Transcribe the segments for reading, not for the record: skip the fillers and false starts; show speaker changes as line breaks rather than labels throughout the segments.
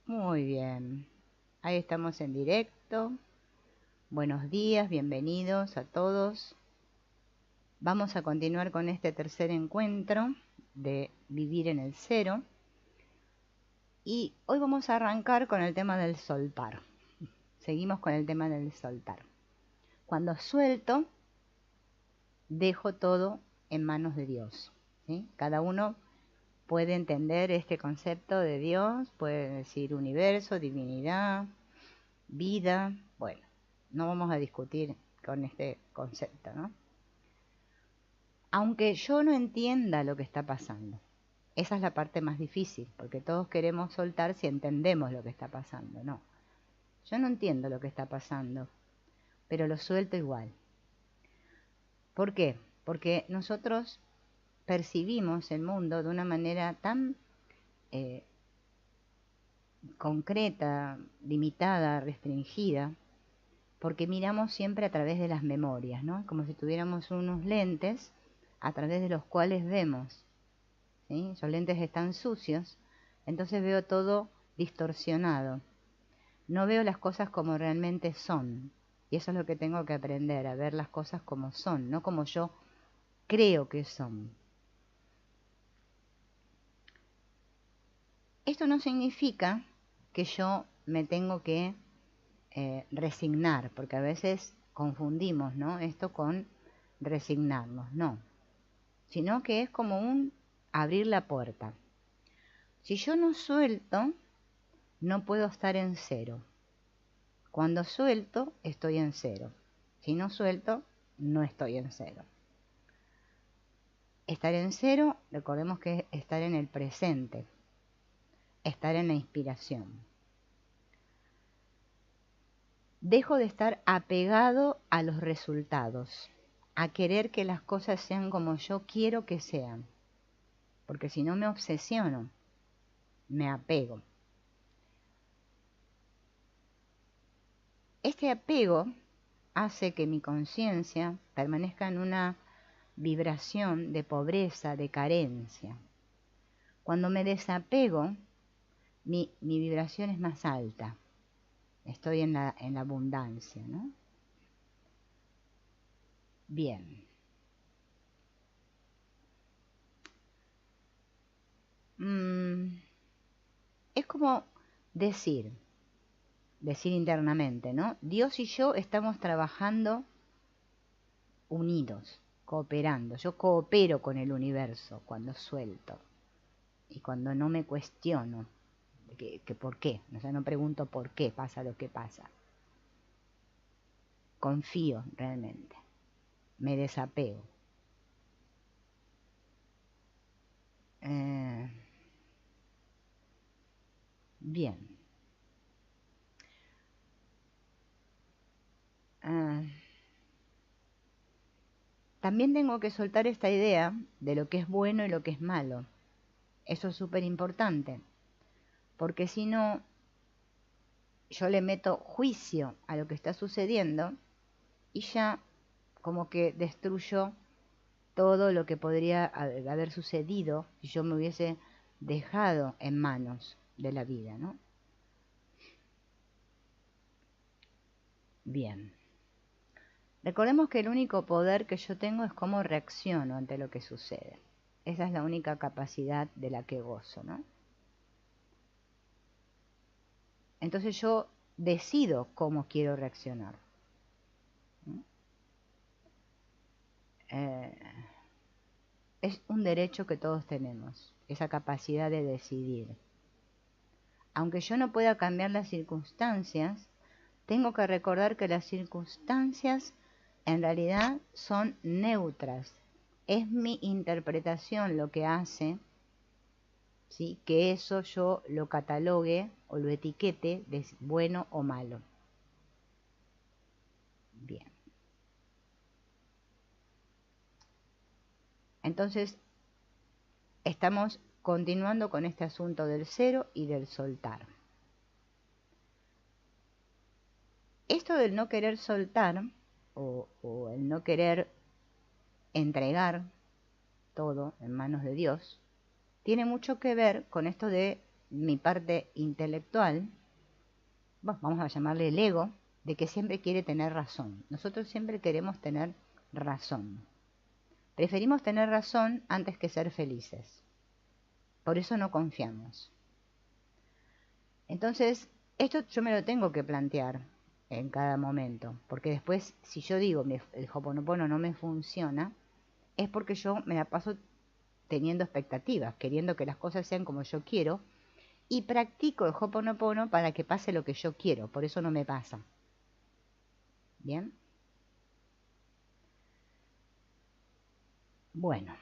Muy bien, ahí estamos en directo. Buenos días, bienvenidos a todos. Vamos a continuar con este tercer encuentro de Vivir en el Cero. Y hoy vamos a arrancar con el tema del soltar. Seguimos con el tema del soltar. Cuando suelto, dejo todo en manos de Dios, ¿sí? Cada uno puede entender este concepto de Dios, puede decir universo, divinidad, vida. Bueno, no vamos a discutir con este concepto, ¿no? Aunque yo no entienda lo que está pasando. Esa es la parte más difícil, porque todos queremos soltar si entendemos lo que está pasando. No, yo no entiendo lo que está pasando, pero lo suelto igual. ¿Por qué? Porque nosotros percibimos el mundo de una manera tan concreta, limitada, restringida, porque miramos siempre a través de las memorias, ¿no? Como si tuviéramos unos lentes a través de los cuales vemos, ¿sí? Esos lentes están sucios, entonces veo todo distorsionado. No veo las cosas como realmente son. Y eso es lo que tengo que aprender, a ver las cosas como son, no como yo creo que son. Esto no significa que yo me tengo que resignar, porque a veces confundimos, ¿no? Esto con resignarnos, no. Sino que es como un abrir la puerta. Si yo no suelto, no puedo estar en cero. Cuando suelto, estoy en cero. Si no suelto, no estoy en cero. Estar en cero, recordemos que es estar en el presente, estar en la inspiración. Dejo de estar apegado a los resultados, a querer que las cosas sean como yo quiero que sean, porque si no me obsesiono, me apego. Este apego hace que mi conciencia permanezca en una vibración de pobreza, de carencia. Cuando me desapego, mi vibración es más alta. Estoy en la abundancia, ¿no? Bien. Es como decir internamente, ¿no? Dios y yo estamos trabajando unidos, cooperando. Yo coopero con el universo cuando suelto y cuando no me cuestiono que por qué. O sea, no pregunto por qué pasa lo que pasa. Confío realmente. Me desapego. Bien. También tengo que soltar esta idea de lo que es bueno y lo que es malo. Eso es súper importante, porque si no, yo le meto juicio a lo que está sucediendo y ya como que destruyo todo lo que podría haber sucedido si yo me hubiese dejado en manos de la vida, ¿no? Bien. Recordemos que el único poder que yo tengo es cómo reacciono ante lo que sucede. Esa es la única capacidad de la que gozo, ¿no? Entonces yo decido cómo quiero reaccionar. Es un derecho que todos tenemos, esa capacidad de decidir. Aunque yo no pueda cambiar las circunstancias, tengo que recordar que las circunstancias en realidad son neutras. Es mi interpretación lo que hace, ¿sí?, que eso yo lo catalogue o lo etiquete de bueno o malo. Bien. Entonces, estamos continuando con este asunto del cero y del soltar. Esto del no querer soltar o el no querer entregar todo en manos de Dios tiene mucho que ver con esto de mi parte intelectual, bueno, vamos a llamarle el ego, de que siempre quiere tener razón. Nosotros siempre queremos tener razón. Preferimos tener razón antes que ser felices. Por eso no confiamos. Entonces, esto yo me lo tengo que plantear en cada momento, porque después, si yo digo el Ho'oponopono no me funciona, es porque yo me la paso teniendo expectativas, queriendo que las cosas sean como yo quiero, y practico el Ho'oponopono para que pase lo que yo quiero, por eso no me pasa. ¿Bien? Bueno.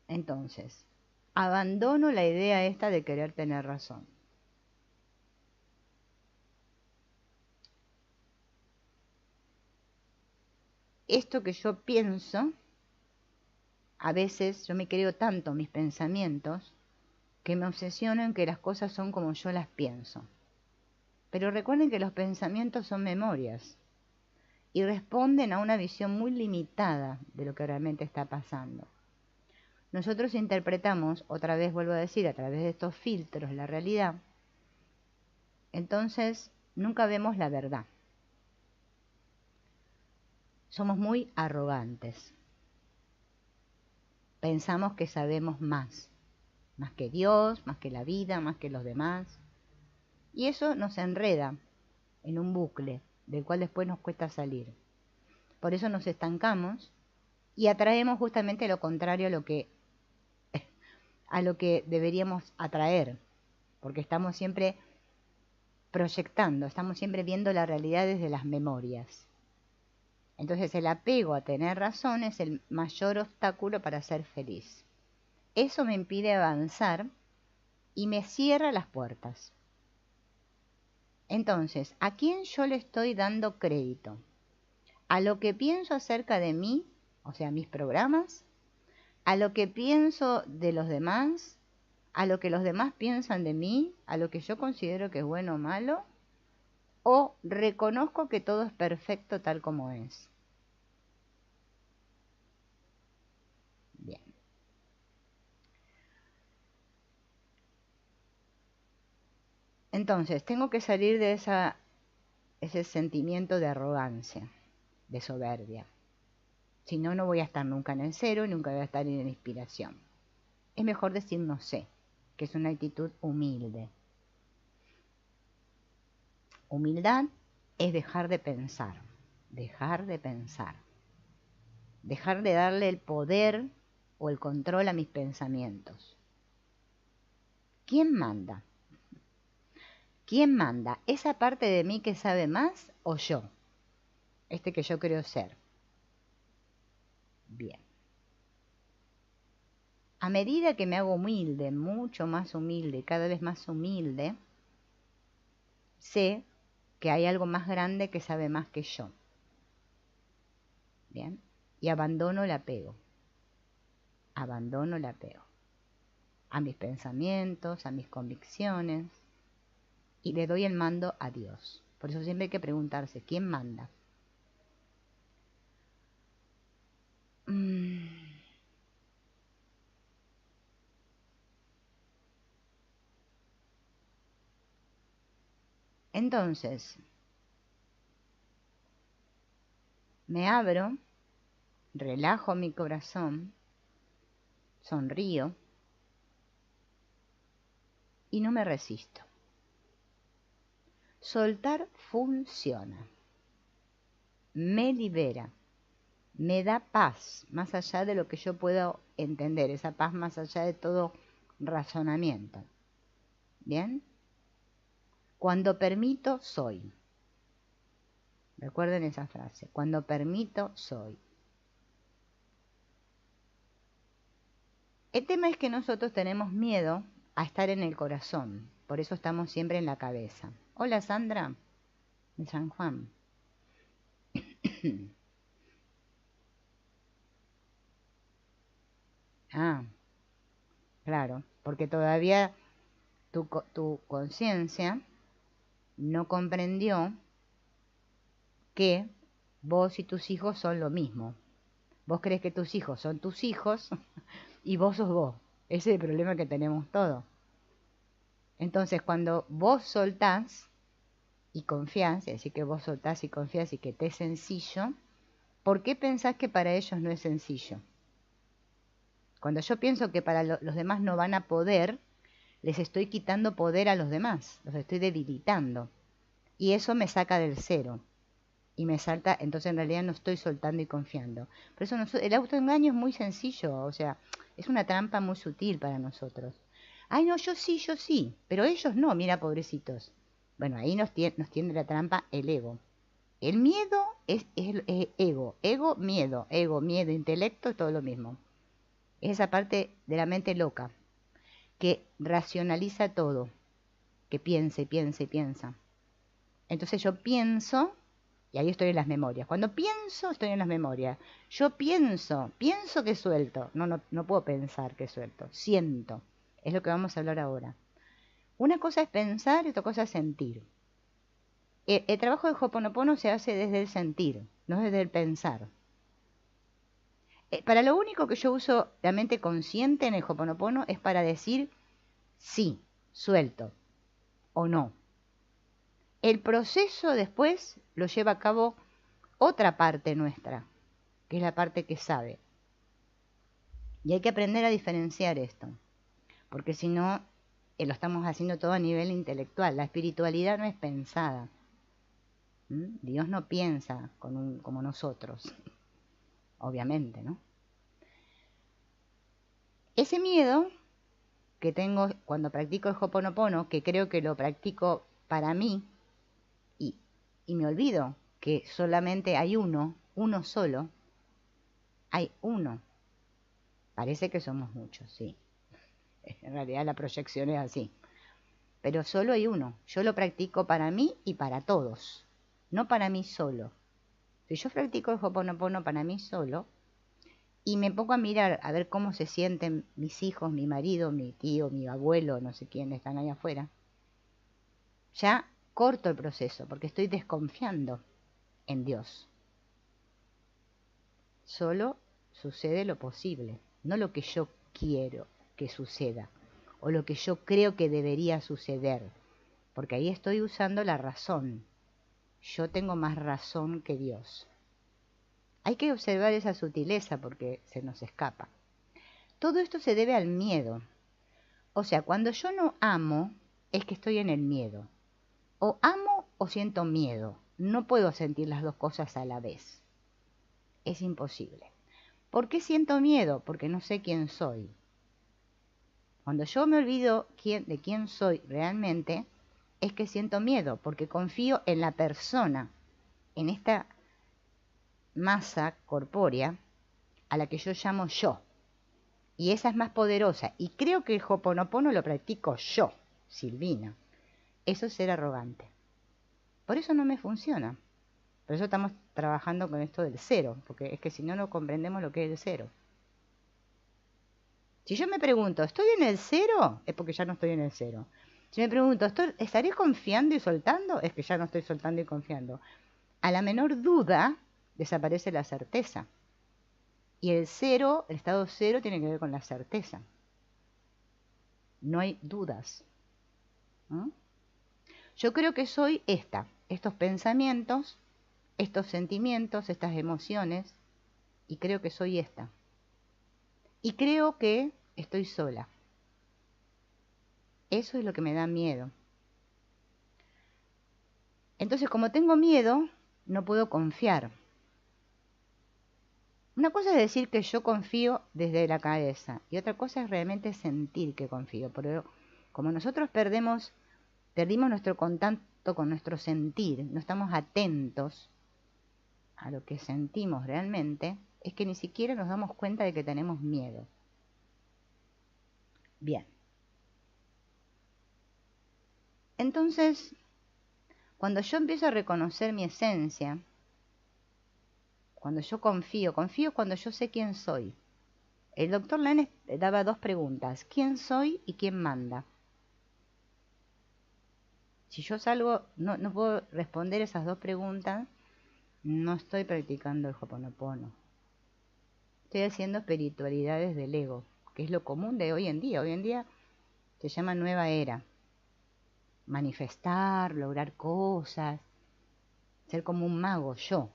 Entonces, abandono la idea esta de querer tener razón. Esto que yo pienso, a veces yo me creo tanto mis pensamientos que me obsesiono en que las cosas son como yo las pienso. Pero recuerden que los pensamientos son memorias y responden a una visión muy limitada de lo que realmente está pasando. Nosotros interpretamos, otra vez vuelvo a decir, a través de estos filtros la realidad, entonces nunca vemos la verdad. Somos muy arrogantes. Pensamos que sabemos más que Dios, más que la vida, más que los demás. Y eso nos enreda en un bucle del cual después nos cuesta salir. Por eso nos estancamos y atraemos justamente lo contrario a lo que deberíamos atraer, porque estamos siempre proyectando, estamos siempre viendo la realidad desde las memorias. Entonces el apego a tener razón es el mayor obstáculo para ser feliz. Eso me impide avanzar y me cierra las puertas. Entonces, ¿a quién yo le estoy dando crédito? ¿A lo que pienso acerca de mí, o sea, mis programas? ¿A lo que pienso de los demás? ¿A lo que los demás piensan de mí? ¿A lo que yo considero que es bueno o malo? ¿O reconozco que todo es perfecto tal como es? Bien. Entonces, tengo que salir de ese sentimiento de arrogancia, de soberbia. Si no, no voy a estar nunca en el cero y nunca voy a estar en la inspiración. Es mejor decir no sé, que es una actitud humilde. Humildad es dejar de pensar, dejar de pensar, dejar de darle el poder o el control a mis pensamientos. ¿Quién manda? ¿Quién manda? ¿Esa parte de mí que sabe más o yo? Este que yo creo ser. Bien. A medida que me hago humilde, mucho más humilde, cada vez más humilde, sé que hay algo más grande que sabe más que yo. Bien. Y abandono el apego. Abandono el apego. A mis pensamientos, a mis convicciones. Y le doy el mando a Dios. Por eso siempre hay que preguntarse, ¿quién manda? Entonces, me abro, relajo mi corazón, sonrío y no me resisto. Soltar funciona, me libera, me da paz, más allá de lo que yo puedo entender, esa paz más allá de todo razonamiento. ¿Bien? Cuando permito, soy. Recuerden esa frase, cuando permito, soy. El tema es que nosotros tenemos miedo a estar en el corazón, por eso estamos siempre en la cabeza. Hola Sandra, de San Juan. Ah, claro, porque todavía tu conciencia no comprendió que vos y tus hijos son lo mismo. Vos crees que tus hijos son tus hijos y vos sos vos. Ese es el problema que tenemos todos. Entonces, cuando vos soltás y confiás, es decir, que vos soltás y confías y que te es sencillo, ¿por qué pensás que para ellos no es sencillo? Cuando yo pienso que para los demás no van a poder, les estoy quitando poder a los demás, los estoy debilitando. Y eso me saca del cero. Y me salta, entonces en realidad no estoy soltando y confiando. Por eso el autoengaño es muy sencillo, o sea, es una trampa muy sutil para nosotros. Ay, no, yo sí, pero ellos no, mira, pobrecitos. Bueno, ahí nos tiende la trampa el ego. El miedo es ego, ego, miedo, intelecto, es todo lo mismo. Es esa parte de la mente loca, que racionaliza todo, que piensa y piensa y piensa. Entonces yo pienso, y ahí estoy en las memorias. Cuando pienso, estoy en las memorias. Yo pienso que suelto. No puedo pensar que suelto. Siento. Es lo que vamos a hablar ahora. Una cosa es pensar y otra cosa es sentir. El trabajo de Ho'oponopono se hace desde el sentir, no desde el pensar. Para lo único que yo uso la mente consciente en el Ho'oponopono es para decir sí, suelto o no. El proceso después lo lleva a cabo otra parte nuestra, que es la parte que sabe. Y hay que aprender a diferenciar esto, porque si no, lo estamos haciendo todo a nivel intelectual. La espiritualidad no es pensada. Dios no piensa como nosotros, obviamente, ¿no? Ese miedo que tengo cuando practico el Ho'oponopono, que creo que lo practico para mí, y me olvido que solamente hay uno solo, hay uno. Parece que somos muchos, sí. En realidad la proyección es así. Pero solo hay uno. Yo lo practico para mí y para todos, no para mí solo. Si yo practico el Ho'oponopono para mí solo y me pongo a mirar a ver cómo se sienten mis hijos, mi marido, mi tío, mi abuelo, no sé quién están ahí afuera, ya corto el proceso porque estoy desconfiando en Dios. Solo sucede lo posible, no lo que yo quiero que suceda o lo que yo creo que debería suceder, porque ahí estoy usando la razón. Yo tengo más razón que Dios. Hay que observar esa sutileza porque se nos escapa. Todo esto se debe al miedo. O sea, cuando yo no amo, es que estoy en el miedo. O amo o siento miedo. No puedo sentir las dos cosas a la vez. Es imposible. ¿Por qué siento miedo? Porque no sé quién soy. Cuando yo me olvido de quién soy realmente, es que siento miedo, porque confío en la persona, en esta masa corpórea a la que yo llamo yo. Y esa es más poderosa. Y creo que el Ho'oponopono lo practico yo, Silvina. Eso es ser arrogante. Por eso no me funciona. Por eso estamos trabajando con esto del cero, porque es que si no, no comprendemos lo que es el cero. Si yo me pregunto, ¿estoy en el cero? Es porque ya no estoy en el cero. Si me pregunto, ¿estaré confiando y soltando? Es que ya no estoy soltando y confiando. A la menor duda, desaparece la certeza. Y el cero, el estado cero, tiene que ver con la certeza. No hay dudas. ¿Mm? Yo creo que soy estos pensamientos, estos sentimientos, estas emociones, y creo que soy esta. Y creo que estoy sola. Eso es lo que me da miedo. Entonces, como tengo miedo, no puedo confiar. Una cosa es decir que yo confío desde la cabeza y otra cosa es realmente sentir que confío. Pero como nosotros perdimos nuestro contacto con nuestro sentir, no estamos atentos a lo que sentimos realmente, es que ni siquiera nos damos cuenta de que tenemos miedo. Bien. Entonces, cuando yo empiezo a reconocer mi esencia, cuando yo confío cuando yo sé quién soy. El doctor Lenz daba dos preguntas, ¿quién soy y quién manda? Si yo salgo, no puedo responder esas dos preguntas, no estoy practicando el Ho'oponopono. Estoy haciendo espiritualidades del ego, que es lo común de hoy en día. Hoy en día se llama nueva era. Manifestar, lograr cosas, ser como un mago, yo.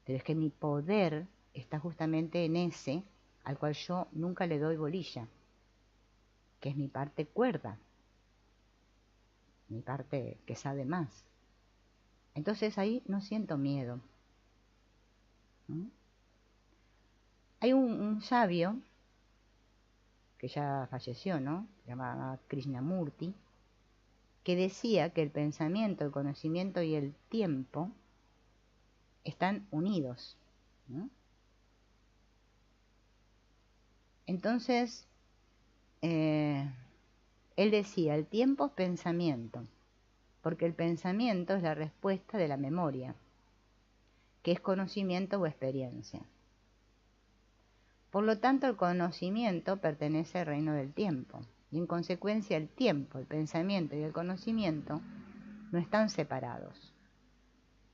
Pero es que mi poder está justamente en ese al cual yo nunca le doy bolilla, que es mi parte cuerda, mi parte que sabe más. Entonces ahí no siento miedo. Hay un sabio que ya falleció, ¿no? Se llamaba Krishnamurti, que decía que el pensamiento, el conocimiento y el tiempo están unidos, ¿no? Entonces, él decía, el tiempo es pensamiento, porque el pensamiento es la respuesta de la memoria, que es conocimiento o experiencia. Por lo tanto, el conocimiento pertenece al reino del tiempo, y en consecuencia el tiempo, el pensamiento y el conocimiento no están separados.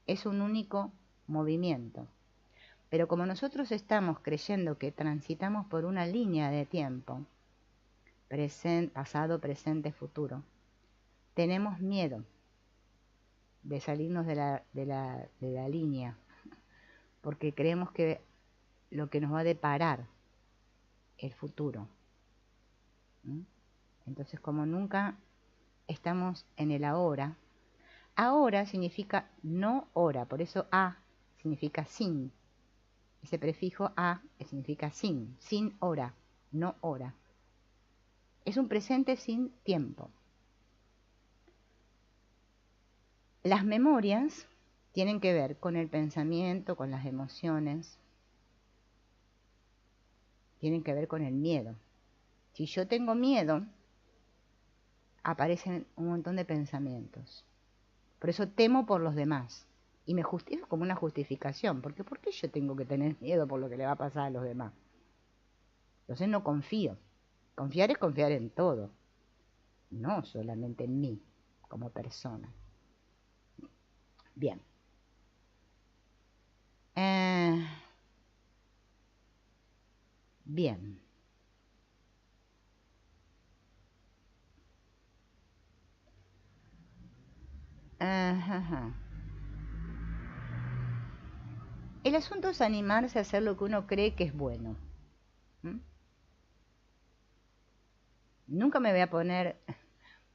Es un único movimiento. Pero como nosotros estamos creyendo que transitamos por una línea de tiempo, pasado, presente, futuro, tenemos miedo de salirnos de la línea, porque creemos que lo que nos va a deparar el futuro. Entonces, como nunca estamos en el ahora, ahora significa no hora, por eso a significa sin. Ese prefijo a significa sin hora, no hora. Es un presente sin tiempo. Las memorias tienen que ver con el pensamiento, con las emociones, tienen que ver con el miedo. Si yo tengo miedo, aparecen un montón de pensamientos. Por eso temo por los demás. Y me justifico como una justificación. Porque ¿por qué yo tengo que tener miedo por lo que le va a pasar a los demás? Entonces no confío. Confiar es confiar en todo. No solamente en mí, como persona. Bien. Bien. El asunto es animarse a hacer lo que uno cree que es bueno. Nunca me voy a poner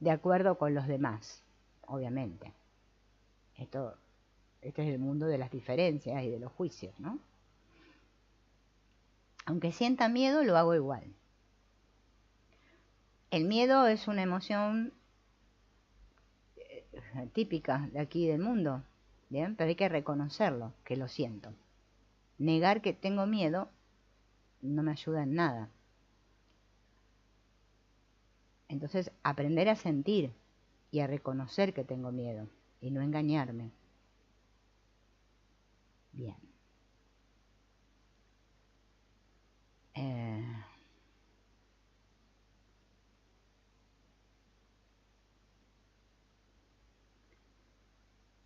de acuerdo con los demás, obviamente. Este es el mundo de las diferencias y de los juicios, ¿no? Aunque sienta miedo, lo hago igual. El miedo es una emoción típica de aquí del mundo, ¿bien? Pero hay que reconocerlo, que lo siento. Negar que tengo miedo no me ayuda en nada. Entonces, aprender a sentir y a reconocer que tengo miedo y no engañarme. Bien.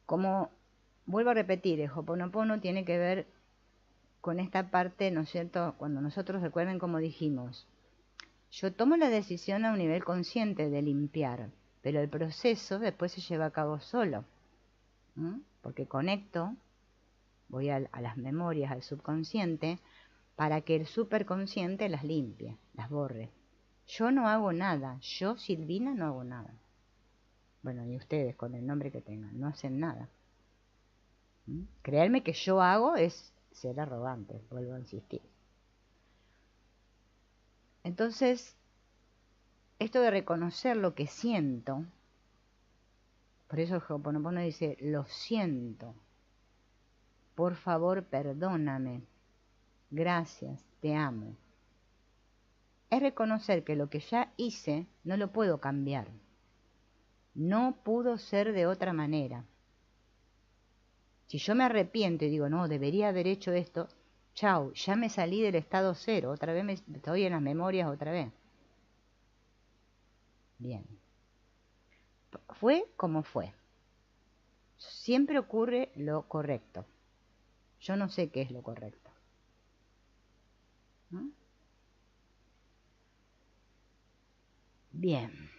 Como vuelvo a repetir, el Ho'oponopono tiene que ver con esta parte, ¿no es cierto? Cuando nosotros, recuerden como dijimos, yo tomo la decisión a un nivel consciente de limpiar, pero el proceso después se lleva a cabo solo, porque conecto, voy a las memorias, al subconsciente, para que el superconsciente las limpie, las borre. Yo no hago nada, yo, Silvina, no hago nada. Bueno, ni ustedes con el nombre que tengan, no hacen nada. Creerme que yo hago es ser arrogante, vuelvo a insistir. Entonces, esto de reconocer lo que siento, por eso el Ho'oponopono dice, lo siento, por favor perdóname, gracias, te amo. Es reconocer que lo que ya hice no lo puedo cambiar. No pudo ser de otra manera. Si yo me arrepiento y digo, no, debería haber hecho esto, chau, ya me salí del estado cero, otra vez estoy en las memorias otra vez. Bien. Fue como fue. Siempre ocurre lo correcto. Yo no sé qué es lo correcto. ¿No? Bien.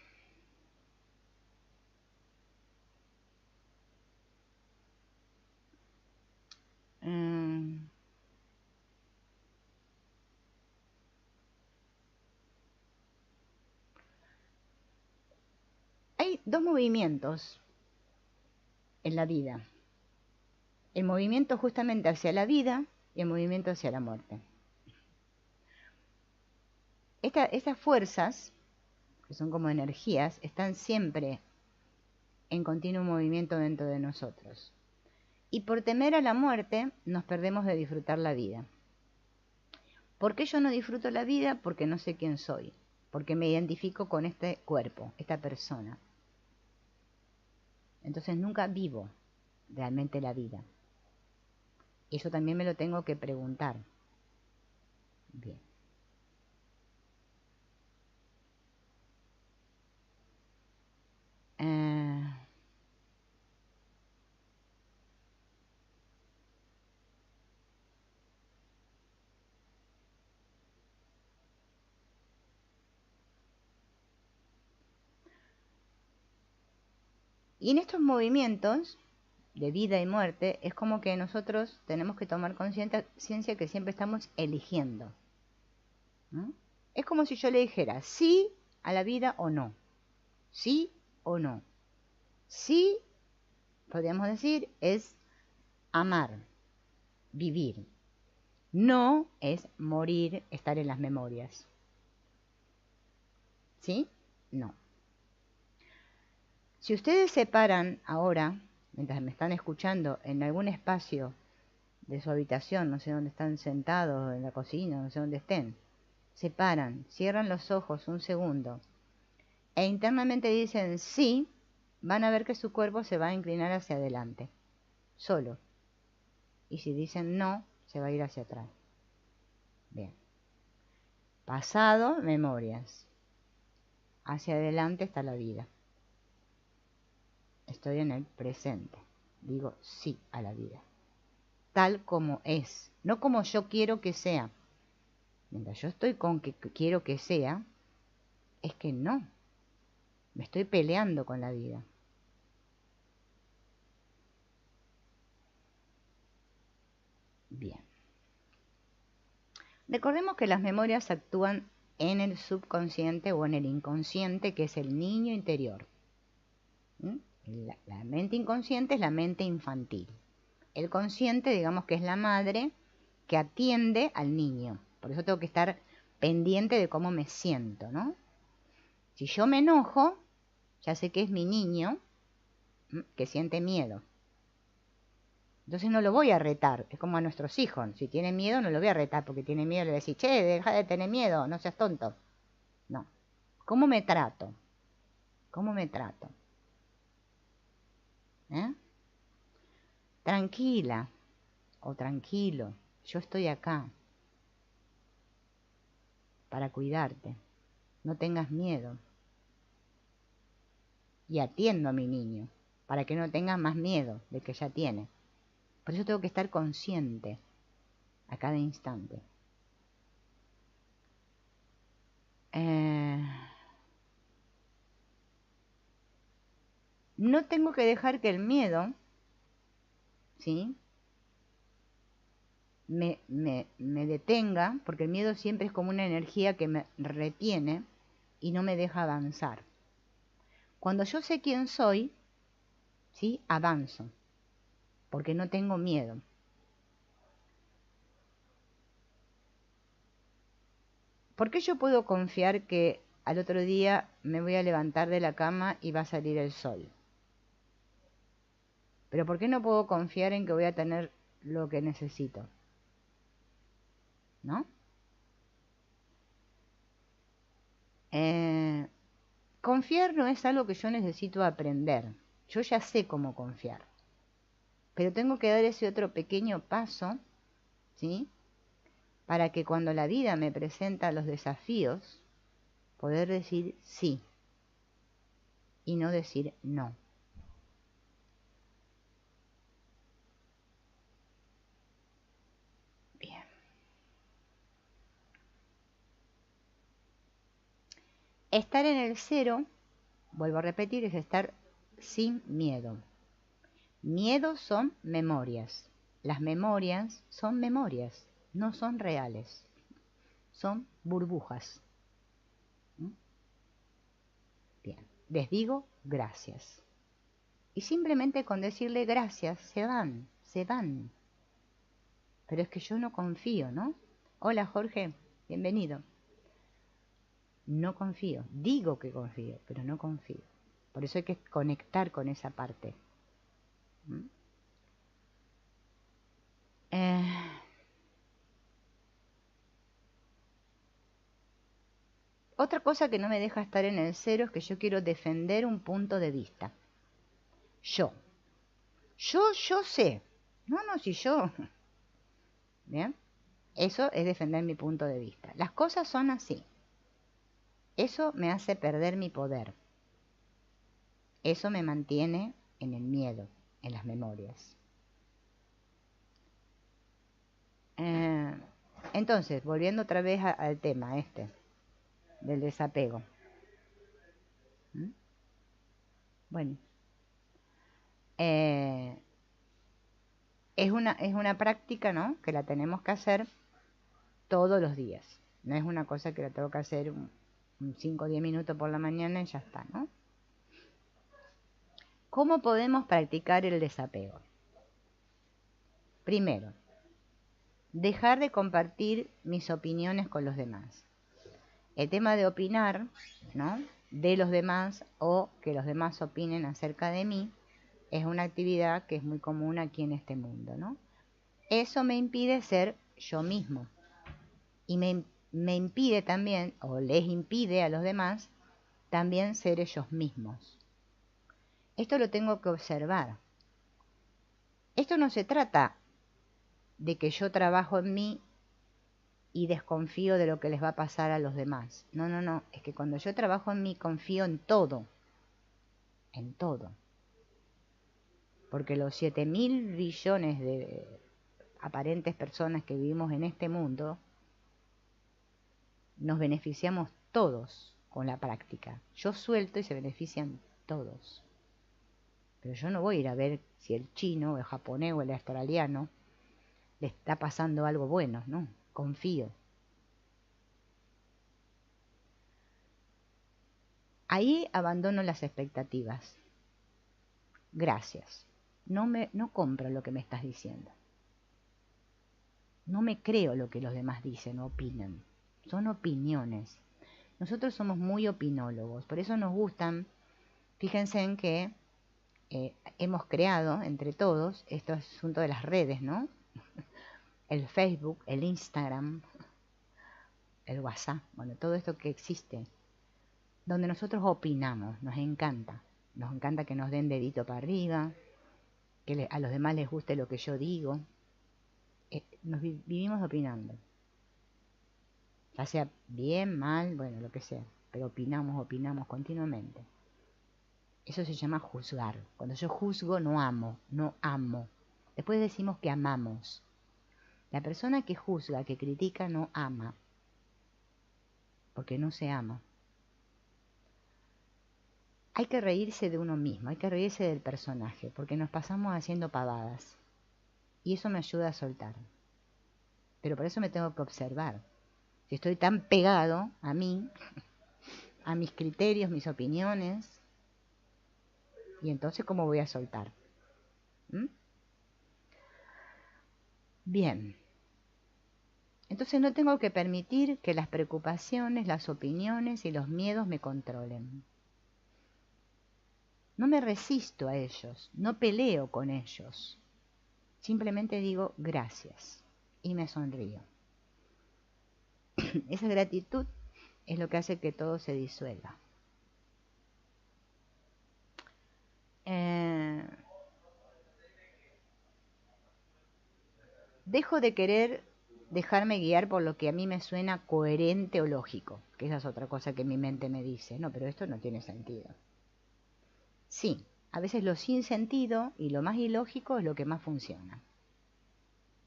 Hay dos movimientos en la vida. El movimiento justamente hacia la vida y el movimiento hacia la muerte. Estas fuerzas, que son como energías, están siempre en continuo movimiento dentro de nosotros. Y por temer a la muerte nos perdemos de disfrutar la vida. ¿Por qué yo no disfruto la vida? Porque no sé quién soy, porque me identifico con este cuerpo, esta persona. Entonces nunca vivo realmente la vida. Eso también me lo tengo que preguntar. Bien. Y en estos movimientos de vida y muerte es como que nosotros tenemos que tomar conciencia que siempre estamos eligiendo. ¿No? Es como si yo le dijera sí a la vida o no. Sí o no. Sí, podríamos decir, es amar, vivir. No es morir, estar en las memorias. ¿Sí? No. Si ustedes se paran ahora, mientras me están escuchando, en algún espacio de su habitación, no sé dónde están sentados, en la cocina, no sé dónde estén, se paran, cierran los ojos un segundo e internamente dicen sí, van a ver que su cuerpo se va a inclinar hacia adelante, solo. Y si dicen no, se va a ir hacia atrás. Bien. Pasado, memorias. Hacia adelante está la vida. Estoy en el presente. Digo sí a la vida. Tal como es. No como yo quiero que sea. Mientras yo estoy con que quiero que sea, es que no. Me estoy peleando con la vida. Bien. Recordemos que las memorias actúan en el subconsciente o en el inconsciente, que es el niño interior. La mente inconsciente es la mente infantil. El consciente, digamos que es la madre que atiende al niño. Por eso tengo que estar pendiente de cómo me siento, ¿no? Si yo me enojo, ya sé que es mi niño que siente miedo. Entonces no lo voy a retar, es como a nuestros hijos. Si tiene miedo, no lo voy a retar porque tiene miedo. Le voy a decir, che, deja de tener miedo, no seas tonto. No. ¿Cómo me trato? ¿Cómo me trato? ¿Eh? Tranquila o tranquilo, yo estoy acá para cuidarte. No tengas miedo. Y atiendo a mi niño para que no tenga más miedo del que ya tiene. Por eso tengo que estar consciente a cada instante. No tengo que dejar que el miedo, ¿sí?, me detenga, porque el miedo siempre es como una energía que me retiene y no me deja avanzar. Cuando yo sé quién soy, ¿sí?, avanzo, porque no tengo miedo. ¿Por qué yo puedo confiar que al otro día me voy a levantar de la cama y va a salir el sol? Pero ¿por qué no puedo confiar en que voy a tener lo que necesito? ¿No? Confiar no es algo que yo necesito aprender. Yo ya sé cómo confiar. Pero tengo que dar ese otro pequeño paso, ¿sí?, para que cuando la vida me presenta los desafíos, poder decir sí y no decir no. Estar en el cero, vuelvo a repetir, es estar sin miedo. Miedos son memorias. Las memorias son memorias, no son reales. Son burbujas. Bien, les digo gracias. Y simplemente con decirle gracias se van, se van. Pero es que yo no confío, ¿no? Hola Jorge, bienvenido. No confío, digo que confío, pero no confío. Por eso hay que conectar con esa parte. Otra cosa que no me deja estar en el cero es que yo quiero defender un punto de vista. Yo sé. No, si yo. ¿Bien? Eso es defender mi punto de vista. Las cosas son así. Eso me hace perder mi poder. Eso me mantiene en el miedo, en las memorias. Entonces, volviendo otra vez al tema del desapego. Bueno. Es una práctica, ¿no?, que la tenemos que hacer todos los días. No es una cosa que la tengo que hacer 5 o 10 minutos por la mañana y ya está, ¿no? ¿Cómo podemos practicar el desapego? Primero, dejar de compartir mis opiniones con los demás. El tema de opinar, ¿no?, de los demás o que los demás opinen acerca de mí es una actividad que es muy común aquí en este mundo, ¿no? Eso me impide ser yo mismo. Y me impide también, o les impide a los demás, también ser ellos mismos. Esto lo tengo que observar. Esto no se trata de que yo trabajo en mí y desconfío de lo que les va a pasar a los demás. No. Es que cuando yo trabajo en mí confío en todo. En todo. Porque los 7.000 billones de aparentes personas que vivimos en este mundo, nos beneficiamos todos con la práctica. Yo suelto y se benefician todos. Pero yo no voy a ir a ver si el chino, o el japonés o el australiano le está pasando algo bueno, no, confío. Ahí abandono las expectativas. Gracias. No compro lo que me estás diciendo. No me creo lo que los demás dicen o opinan. Son opiniones. Nosotros somos muy opinólogos, por eso nos gustan. Fíjense en que hemos creado entre todos este asunto de las redes, ¿no? El Facebook, el Instagram, el WhatsApp, bueno, todo esto que existe, donde nosotros opinamos, nos encanta que nos den dedito para arriba, que a los demás les guste lo que yo digo. Vivimos opinando, ya sea bien, mal, bueno, lo que sea, pero opinamos continuamente. Eso se llama juzgar. Cuando yo juzgo, no amo. Después decimos que amamos. La persona que juzga, que critica, no ama, porque no se ama. Hay que reírse de uno mismo, hay que reírse del personaje, porque nos pasamos haciendo pavadas. Y eso me ayuda a soltar. Pero por eso me tengo que observar. Si estoy tan pegado a mí, a mis criterios, mis opiniones, y entonces ¿cómo voy a soltar? Bien. Entonces no tengo que permitir que las preocupaciones, las opiniones y los miedos me controlen. No me resisto a ellos, no peleo con ellos. Simplemente digo gracias y me sonrío. Esa gratitud es lo que hace que todo se disuelva. Dejo de querer dejarme guiar por lo que a mí me suena coherente o lógico, que esa es otra cosa que mi mente me dice. No, pero esto no tiene sentido. Sí, a veces lo sin sentido y lo más ilógico es lo que más funciona.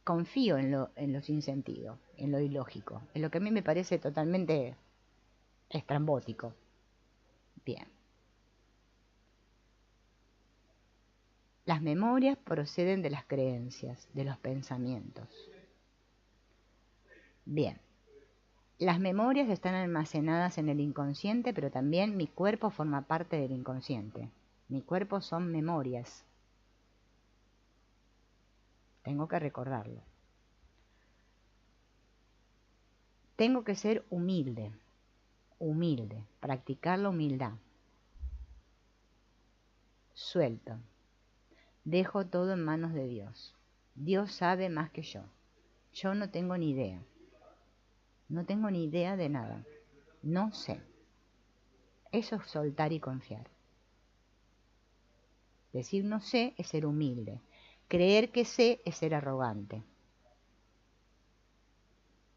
Confío en lo sin sentido, en lo ilógico, en lo que a mí me parece totalmente estrambótico. Bien. Las memorias proceden de las creencias, de los pensamientos. Bien. Las memorias están almacenadas en el inconsciente, pero también mi cuerpo forma parte del inconsciente. Mi cuerpo son memorias. Tengo que recordarlo. Tengo que ser humilde, practicar la humildad. Suelto. Dejo todo en manos de Dios. Dios sabe más que yo. Yo no tengo ni idea. No tengo ni idea de nada. No sé. Eso es soltar y confiar. Decir no sé es ser humilde. Creer que sé es ser arrogante.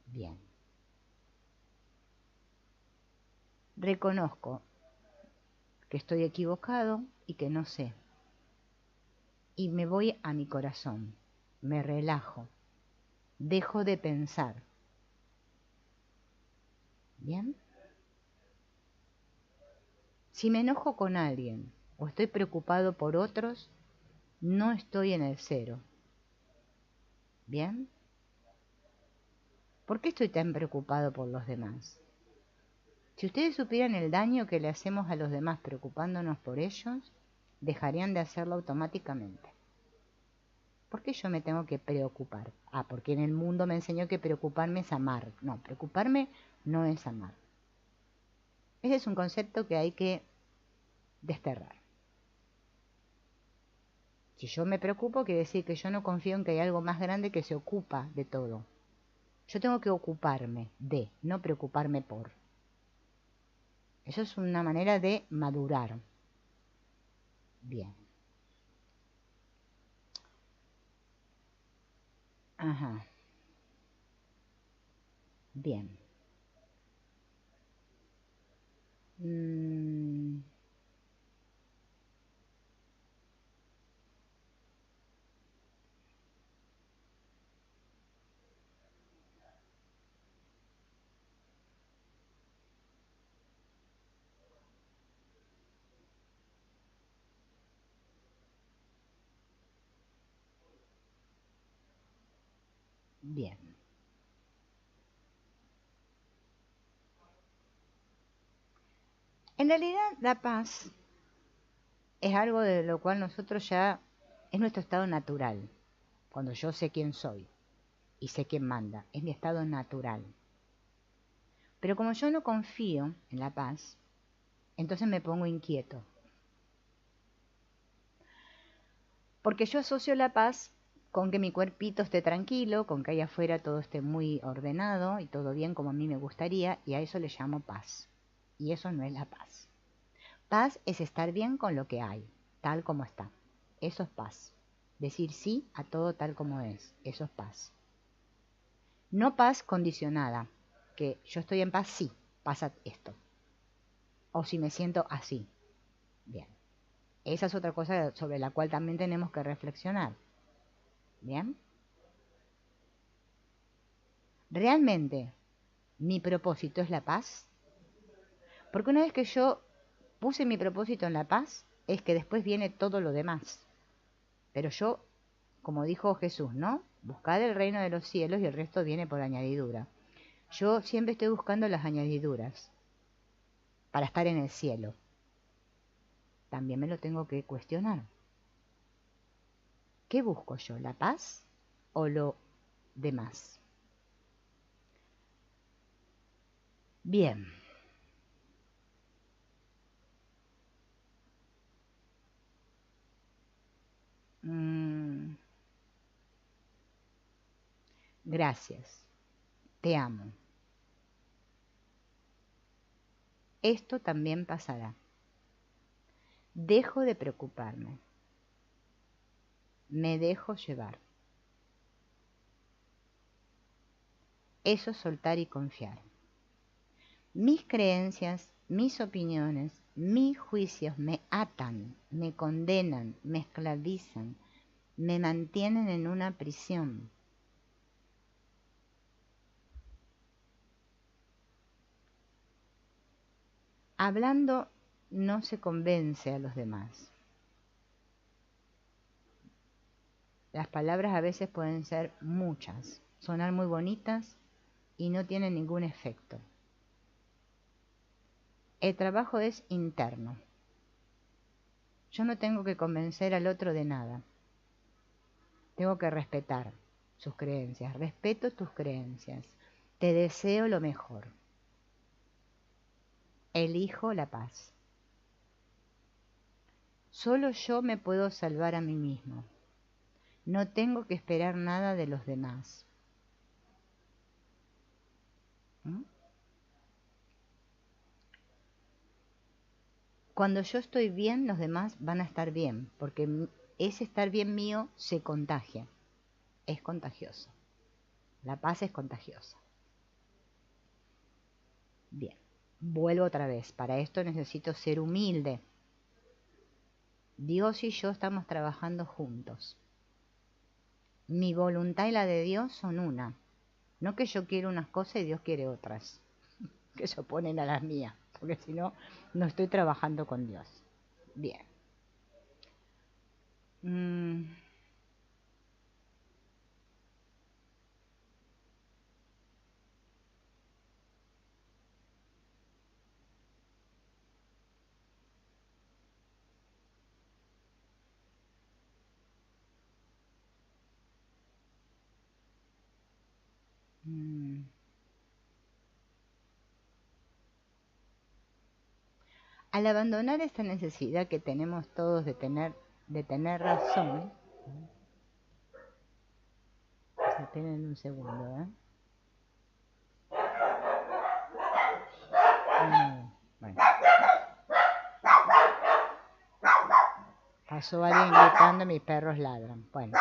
Bien. Reconozco que estoy equivocado y que no sé. Y me voy a mi corazón. Me relajo. Dejo de pensar. ¿Bien? Si me enojo con alguien o estoy preocupado por otros, no estoy en el cero. ¿Bien? ¿Por qué estoy tan preocupado por los demás? Si ustedes supieran el daño que le hacemos a los demás preocupándonos por ellos, dejarían de hacerlo automáticamente. ¿Por qué yo me tengo que preocupar? Ah, porque en el mundo me enseñó que preocuparme es amar. No, preocuparme no es amar. Ese es un concepto que hay que desterrar. Si yo me preocupo, quiere decir que yo no confío en que hay algo más grande que se ocupa de todo. Yo tengo que ocuparme de, no preocuparme por. Eso es una manera de madurar. Bien. Ajá. Bien. Mm, bien. En realidad, la paz es algo de lo cual nosotros ya es nuestro estado natural. Cuando yo sé quién soy y sé quién manda, es mi estado natural. Pero como yo no confío en la paz, entonces me pongo inquieto. Porque yo asocio la paz con que mi cuerpito esté tranquilo, con que allá afuera todo esté muy ordenado y todo bien como a mí me gustaría, y a eso le llamo paz. Y eso no es la paz. Paz es estar bien con lo que hay, tal como está. Eso es paz. Decir sí a todo tal como es. Eso es paz. No paz condicionada, que yo estoy en paz, sí, pasa esto. O si me siento así. Bien. Esa es otra cosa sobre la cual también tenemos que reflexionar. Bien. ¿Realmente mi propósito es la paz? Porque una vez que yo puse mi propósito en la paz, es que después viene todo lo demás. Pero yo, como dijo Jesús, ¿no? Buscad el reino de los cielos y el resto viene por añadidura. Yo siempre estoy buscando las añadiduras para estar en el cielo. También me lo tengo que cuestionar. ¿Qué busco yo? ¿La paz o lo demás? Bien. Mm, gracias. Te amo. Esto también pasará. Dejo de preocuparme. Me dejo llevar. Eso es soltar y confiar. Mis creencias, mis opiniones, mis juicios me atan, me condenan, me esclavizan, me mantienen en una prisión. Hablando no se convence a los demás. Las palabras a veces pueden ser muchas, sonar muy bonitas y no tienen ningún efecto. El trabajo es interno. Yo no tengo que convencer al otro de nada. Tengo que respetar sus creencias. Respeto tus creencias. Te deseo lo mejor. Elijo la paz. Solo yo me puedo salvar a mí mismo. No tengo que esperar nada de los demás. ¿Mm? Cuando yo estoy bien, los demás van a estar bien, porque ese estar bien mío se contagia. Es contagioso. La paz es contagiosa. Bien, vuelvo otra vez. Para esto necesito ser humilde. Dios y yo estamos trabajando juntos. Mi voluntad y la de Dios son una. No que yo quiero unas cosas y Dios quiere otras, que se oponen a las mías, porque si no, no estoy trabajando con Dios. Bien. Al abandonar esta necesidad que tenemos todos de tener razón, esperen un segundo, bueno. Pasó alguien gritando, mis perros ladran. Bueno.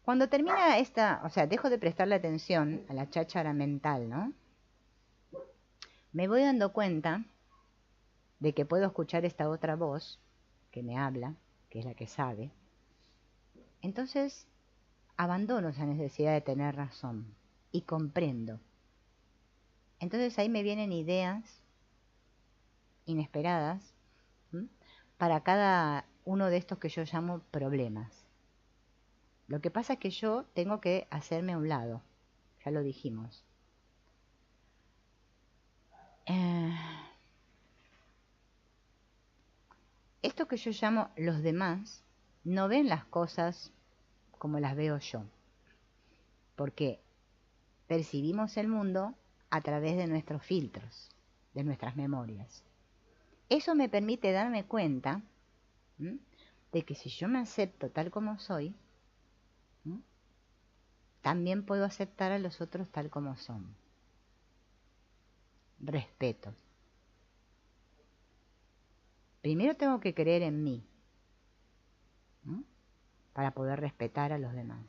Cuando termina esta, o sea, dejo de prestarle atención a la cháchara mental, ¿no? Me voy dando cuenta de que puedo escuchar esta otra voz que me habla, que es la que sabe. Entonces, abandono esa necesidad de tener razón y comprendo. Entonces ahí me vienen ideas inesperadas, ¿m?, para cada uno de estos que yo llamo problemas. Lo que pasa es que yo tengo que hacerme a un lado, ya lo dijimos. Esto que yo llamo los demás no ven las cosas como las veo yo, porque percibimos el mundo a través de nuestros filtros, de nuestras memorias. Eso me permite darme cuenta, ¿m?, de que si yo me acepto tal como soy, ¿m?, también puedo aceptar a los otros tal como son. Respeto. Primero tengo que creer en mí, ¿m?, para poder respetar a los demás.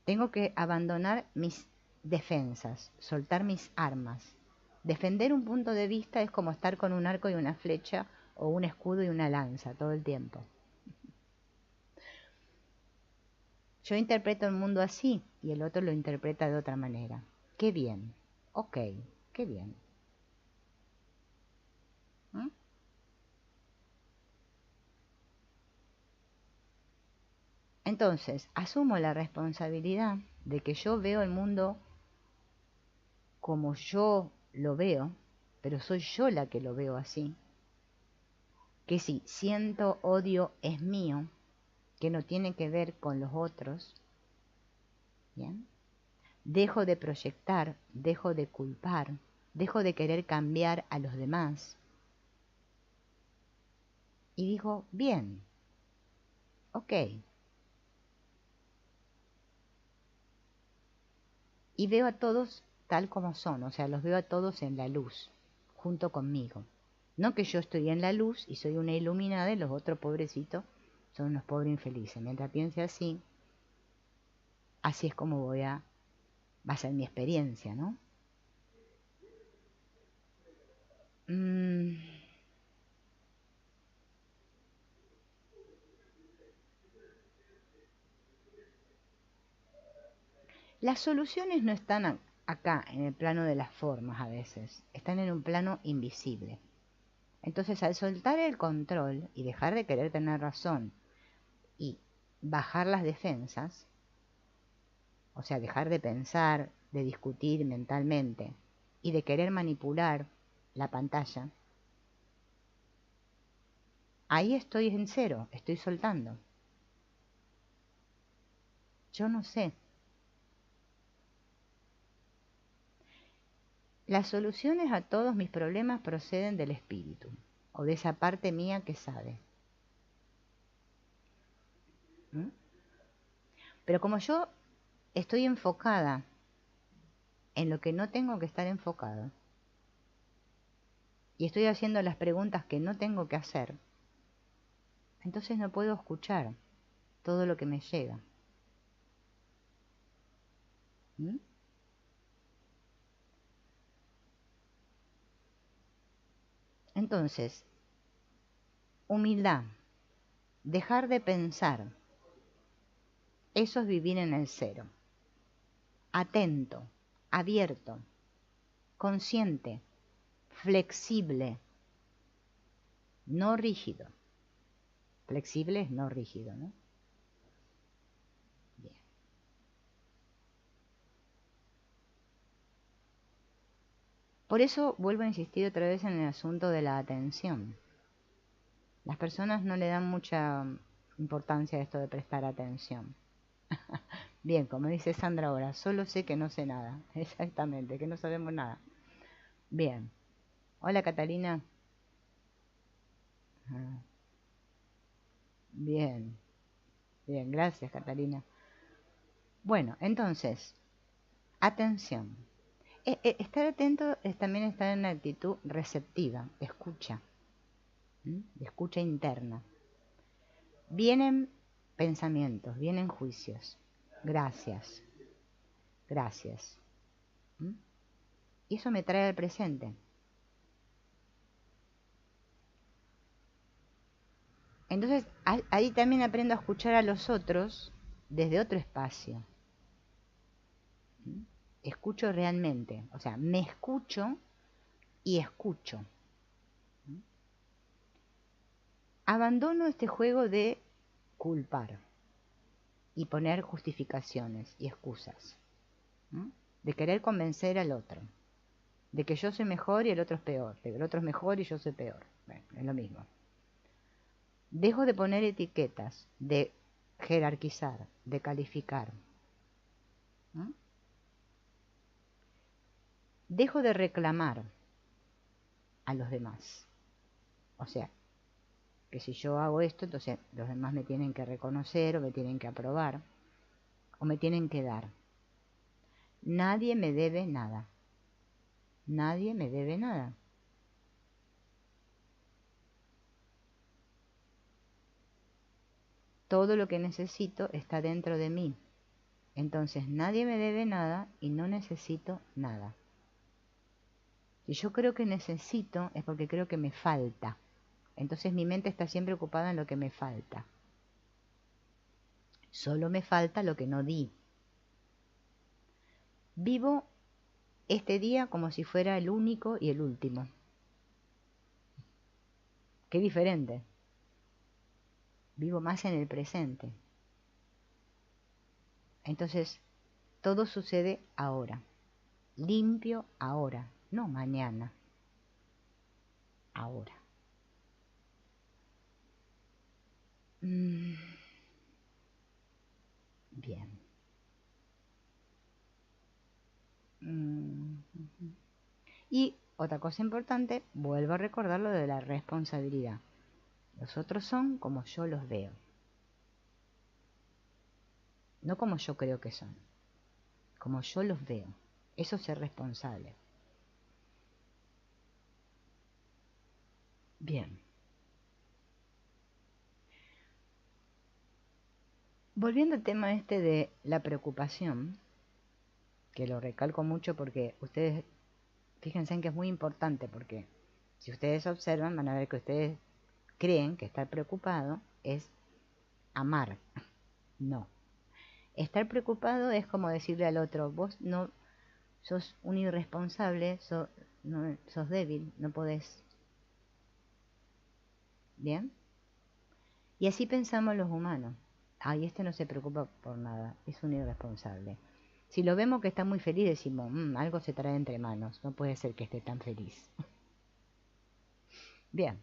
Tengo que abandonar mis defensas, soltar mis armas. Defender un punto de vista es como estar con un arco y una flecha o un escudo y una lanza todo el tiempo. Yo interpreto el mundo así y el otro lo interpreta de otra manera. Qué bien. Ok, qué bien. ¿Mm? Entonces, asumo la responsabilidad de que yo veo el mundo como yo lo veo, pero soy yo la que lo veo así. Que si siento odio es mío, que no tiene que ver con los otros. ¿Bien? Dejo de proyectar, dejo de culpar, dejo de querer cambiar a los demás. Y digo, bien, ok. Y veo a todos tal como son, o sea, los veo a todos en la luz, junto conmigo. No que yo estoy en la luz y soy una iluminada y los otros pobrecitos son unos pobres infelices. Mientras piense así, así es como va a ser mi experiencia, ¿no? Las soluciones no están acá, en el plano de las formas a veces, están en un plano invisible. Entonces, al soltar el control y dejar de querer tener razón y bajar las defensas, o sea, dejar de pensar, de discutir mentalmente y de querer manipular la pantalla, ahí estoy en cero, estoy soltando. Yo no sé. Las soluciones a todos mis problemas proceden del espíritu, o de esa parte mía que sabe. ¿Mm? Pero como yo estoy enfocada en lo que no tengo que estar enfocado, y estoy haciendo las preguntas que no tengo que hacer, entonces no puedo escuchar todo lo que me llega. ¿Mm? Entonces, humildad, dejar de pensar, eso es vivir en el cero. Atento, abierto, consciente, flexible, no rígido. Flexible es no rígido, ¿no? Bien. Por eso vuelvo a insistir otra vez en el asunto de la atención. Las personas no le dan mucha importancia a esto de prestar atención. Bien, como dice Sandra ahora, solo sé que no sé nada. Exactamente, que no sabemos nada. Bien. Hola, Catalina. Ah, bien, bien, gracias, Catalina. Bueno, entonces, atención. Estar atento es también estar en una actitud receptiva, escucha, escucha interna. Vienen pensamientos, vienen juicios. Gracias, gracias. Y eso me trae al presente. Entonces, ahí también aprendo a escuchar a los otros desde otro espacio. Escucho realmente, o sea, me escucho y escucho. Abandono este juego de culpar y poner justificaciones y excusas, de querer convencer al otro, de que yo soy mejor y el otro es peor, de que el otro es mejor y yo soy peor. Bueno, es lo mismo. Dejo de poner etiquetas, de jerarquizar, de calificar. Dejo de reclamar a los demás. O sea, que si yo hago esto, entonces los demás me tienen que reconocer o me tienen que aprobar o me tienen que dar. Nadie me debe nada. Nadie me debe nada. Todo lo que necesito está dentro de mí. Entonces nadie me debe nada y no necesito nada. Si yo creo que necesito es porque creo que me falta. Entonces mi mente está siempre ocupada en lo que me falta. Solo me falta lo que no di. Vivo este día como si fuera el único y el último. Qué diferente. Vivo más en el presente. Entonces, todo sucede ahora. Limpio ahora, no mañana. Ahora. Bien. Y otra cosa importante, vuelvo a recordar lo de la responsabilidad. Los otros son como yo los veo, no como yo creo que son, como yo los veo. Eso es ser responsable. Bien. Volviendo al tema este de la preocupación, que lo recalco mucho porque ustedes, fíjense en que es muy importante, porque si ustedes observan van a ver que ustedes creen que estar preocupado es amar. No. Estar preocupado es como decirle al otro, vos no sos un irresponsable, sos débil, no podés. ¿Bien? Y así pensamos los humanos. Ay, este no se preocupa por nada, es un irresponsable. Si lo vemos que está muy feliz, decimos, algo se trae entre manos, no puede ser que esté tan feliz. Bien,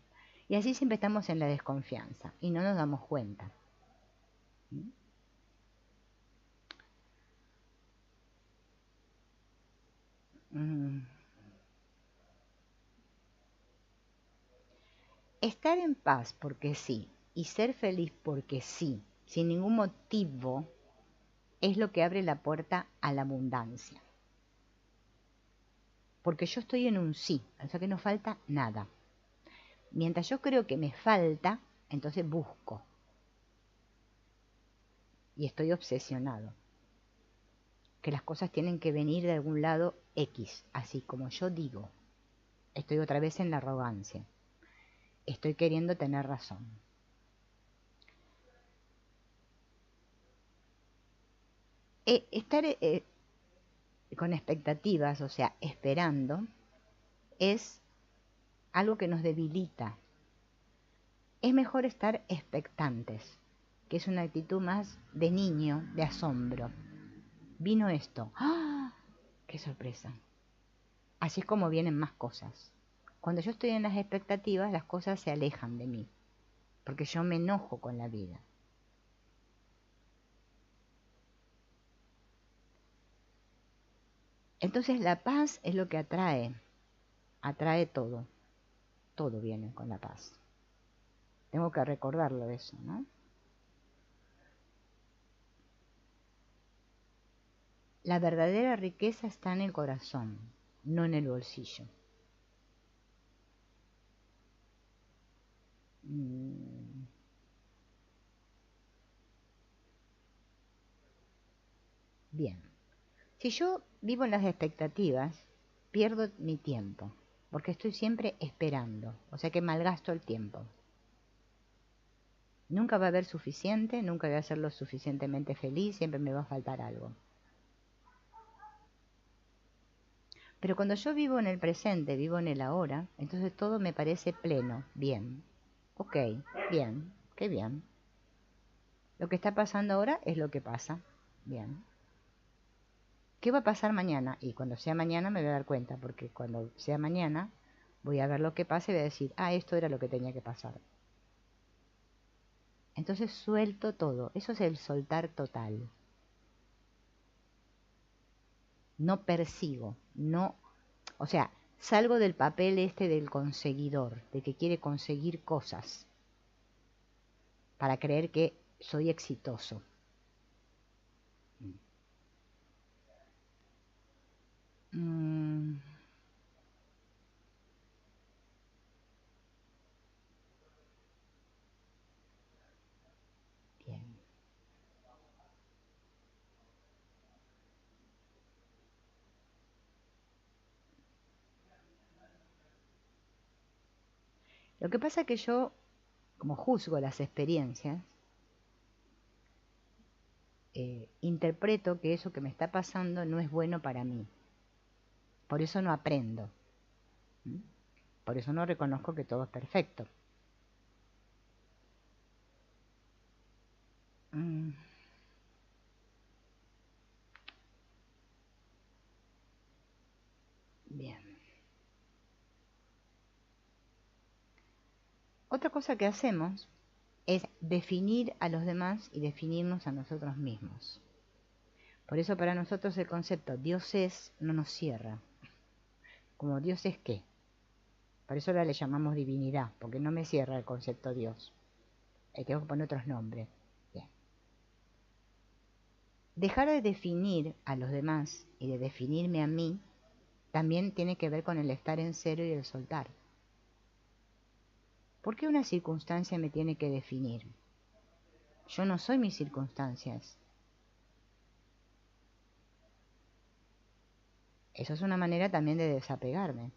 y así siempre estamos en la desconfianza y no nos damos cuenta. Mm. Estar en paz porque sí y ser feliz porque sí, sin ningún motivo, es lo que abre la puerta a la abundancia. Porque yo estoy en un sí, o sea que no falta nada. Mientras yo creo que me falta, entonces busco. Y estoy obsesionado. Que las cosas tienen que venir de algún lado X, así como yo digo. Estoy otra vez en la arrogancia. Estoy queriendo tener razón. Estar con expectativas, o sea, esperando, es algo que nos debilita. Es mejor estar expectantes, que es una actitud más de niño, de asombro. Vino esto. ¡Ah! ¡Qué sorpresa! Así es como vienen más cosas. Cuando yo estoy en las expectativas, las cosas se alejan de mí, porque yo me enojo con la vida. Entonces la paz es lo que atrae todo. Todo viene con la paz. Tengo que recordarlo eso, ¿no? La verdadera riqueza está en el corazón, no en el bolsillo. Bien. Si yo vivo en las expectativas, pierdo mi tiempo, porque estoy siempre esperando, o sea que malgasto el tiempo. Nunca va a haber suficiente, nunca voy a ser lo suficientemente feliz, siempre me va a faltar algo. Pero cuando yo vivo en el presente, vivo en el ahora, entonces todo me parece pleno, bien. Ok, bien, qué bien. Lo que está pasando ahora es lo que pasa, bien. ¿Qué va a pasar mañana? Y cuando sea mañana me voy a dar cuenta, porque cuando sea mañana voy a ver lo que pasa y voy a decir, esto era lo que tenía que pasar. Entonces suelto todo, eso es el soltar total. No persigo, no, o sea, salgo del papel este del conseguidor, de que quiere conseguir cosas para creer que soy exitoso. Mm, bien. Lo que pasa es que yo, como juzgo las experiencias, interpreto que eso que me está pasando no es bueno para mí. Por eso no aprendo. ¿Mm? Por eso no reconozco que todo es perfecto. Mm, bien. Otra cosa que hacemos es definir a los demás y definirnos a nosotros mismos. Por eso para nosotros el concepto Dios es no nos cierra. Como Dios es qué. Por eso ahora le llamamos divinidad, porque no me cierra el concepto Dios. Tengo que poner otros nombres. Bien. Dejar de definir a los demás y de definirme a mí también tiene que ver con el estar en cero y el soltar. ¿Por qué una circunstancia me tiene que definir? Yo no soy mis circunstancias. Eso es una manera también de desapegarme.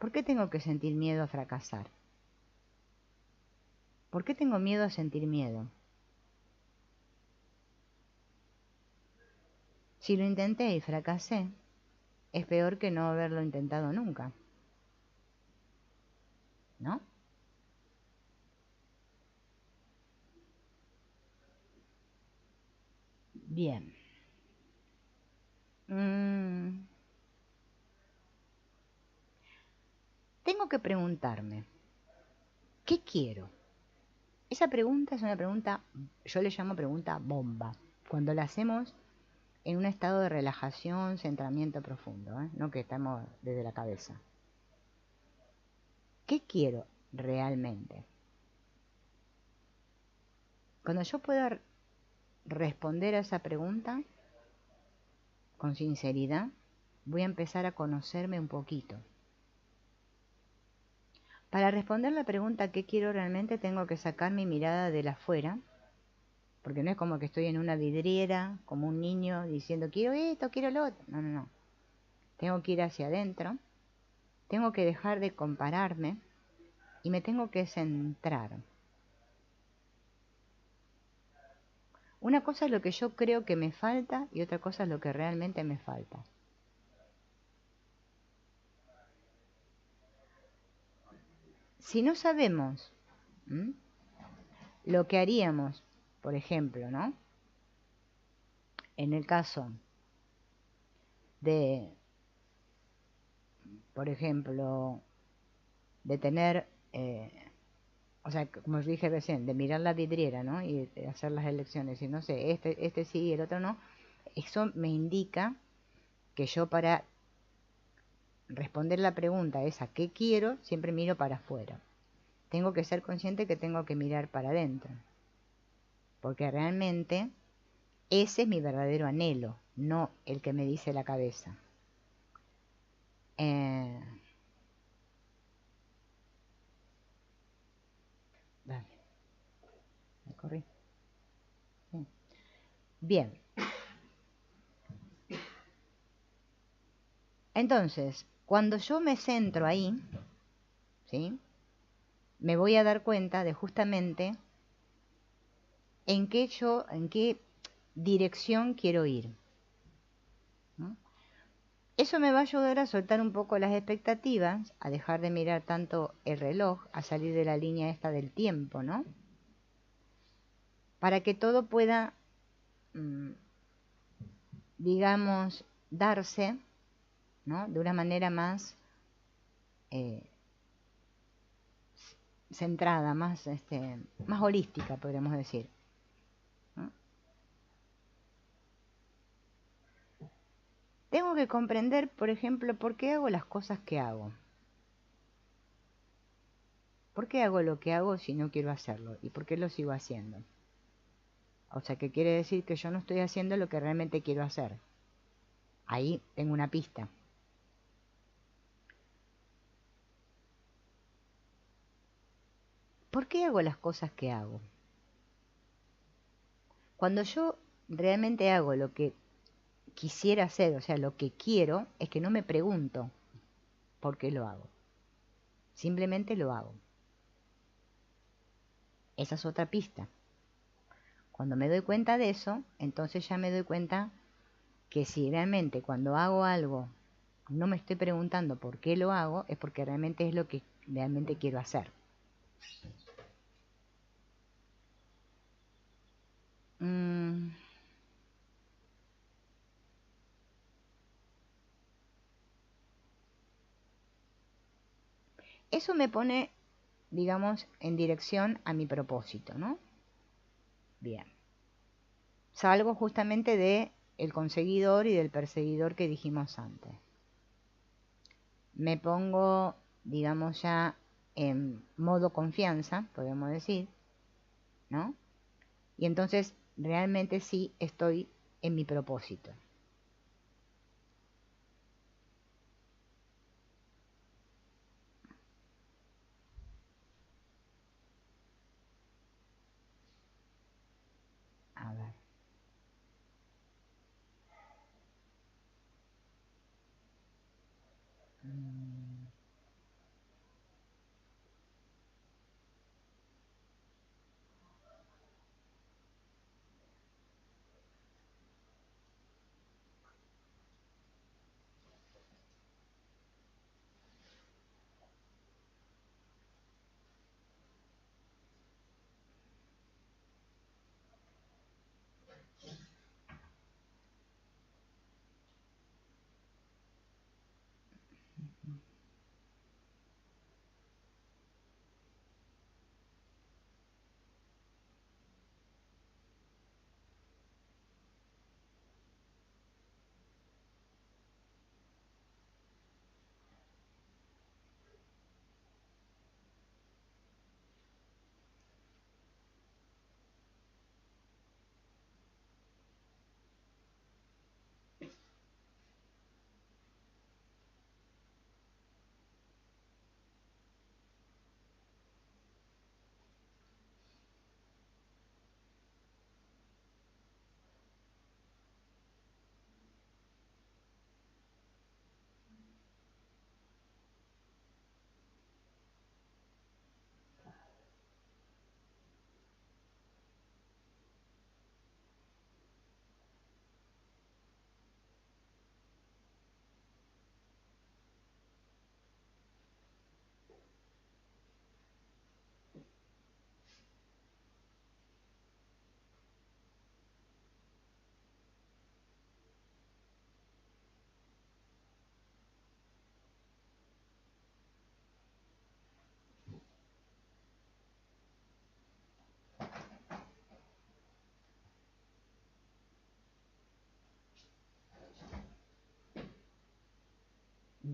¿Por qué tengo que sentir miedo a fracasar? ¿Por qué tengo miedo a sentir miedo? Si lo intenté y fracasé, es peor que no haberlo intentado nunca, ¿no? Bien. Tengo que preguntarme, ¿qué quiero? Esa pregunta es una pregunta, yo le llamo pregunta bomba, cuando la hacemos en un estado de relajación, centramiento profundo, no que estamos desde la cabeza. ¿Qué quiero realmente? Cuando yo pueda responder a esa pregunta con sinceridad, voy a empezar a conocerme un poquito. Para responder la pregunta ¿qué quiero realmente? Tengo que sacar mi mirada de la afuera, porque no es como que estoy en una vidriera, como un niño diciendo quiero esto, quiero lo otro. No, no, no. Tengo que ir hacia adentro, tengo que dejar de compararme y me tengo que centrar. Una cosa es lo que yo creo que me falta y otra cosa es lo que realmente me falta. Si no sabemos lo que haríamos, por ejemplo, ¿no? En el caso de, por ejemplo, de tener, o sea, como os dije recién, de mirar la vidriera, ¿no? Y de hacer las elecciones, y no sé, este sí y el otro no, eso me indica que yo para responder la pregunta esa, ¿qué quiero? Siempre miro para afuera. Tengo que ser consciente que tengo que mirar para adentro, porque realmente ese es mi verdadero anhelo, no el que me dice la cabeza. Dale, me corrí. Sí. Bien. Entonces, cuando yo me centro ahí, ¿sí? Me voy a dar cuenta de justamente en qué dirección quiero ir, ¿no? Eso me va a ayudar a soltar un poco las expectativas, a dejar de mirar tanto el reloj, a salir de la línea esta del tiempo, ¿no? Para que todo pueda, digamos, darse, ¿no? De una manera más centrada, más holística, podríamos decir, ¿no? Tengo que comprender, por ejemplo, por qué hago las cosas que hago. ¿Por qué hago lo que hago si no quiero hacerlo? ¿Y por qué lo sigo haciendo? O sea, que quiere decir que yo no estoy haciendo lo que realmente quiero hacer. Ahí tengo una pista. ¿Por qué hago las cosas que hago? Cuando yo realmente hago lo que quisiera hacer, o sea, lo que quiero, es que no me pregunto por qué lo hago. Simplemente lo hago. Esa es otra pista. Cuando me doy cuenta de eso, entonces ya me doy cuenta que si realmente cuando hago algo no me estoy preguntando por qué lo hago, es porque realmente es lo que realmente quiero hacer. Eso me pone, digamos, en dirección a mi propósito, ¿no? Bien. Salgo justamente de el conseguidor y del perseguidor que dijimos antes. Me pongo, digamos, ya en modo confianza, podemos decir, ¿no? Y entonces realmente sí estoy en mi propósito. A ver.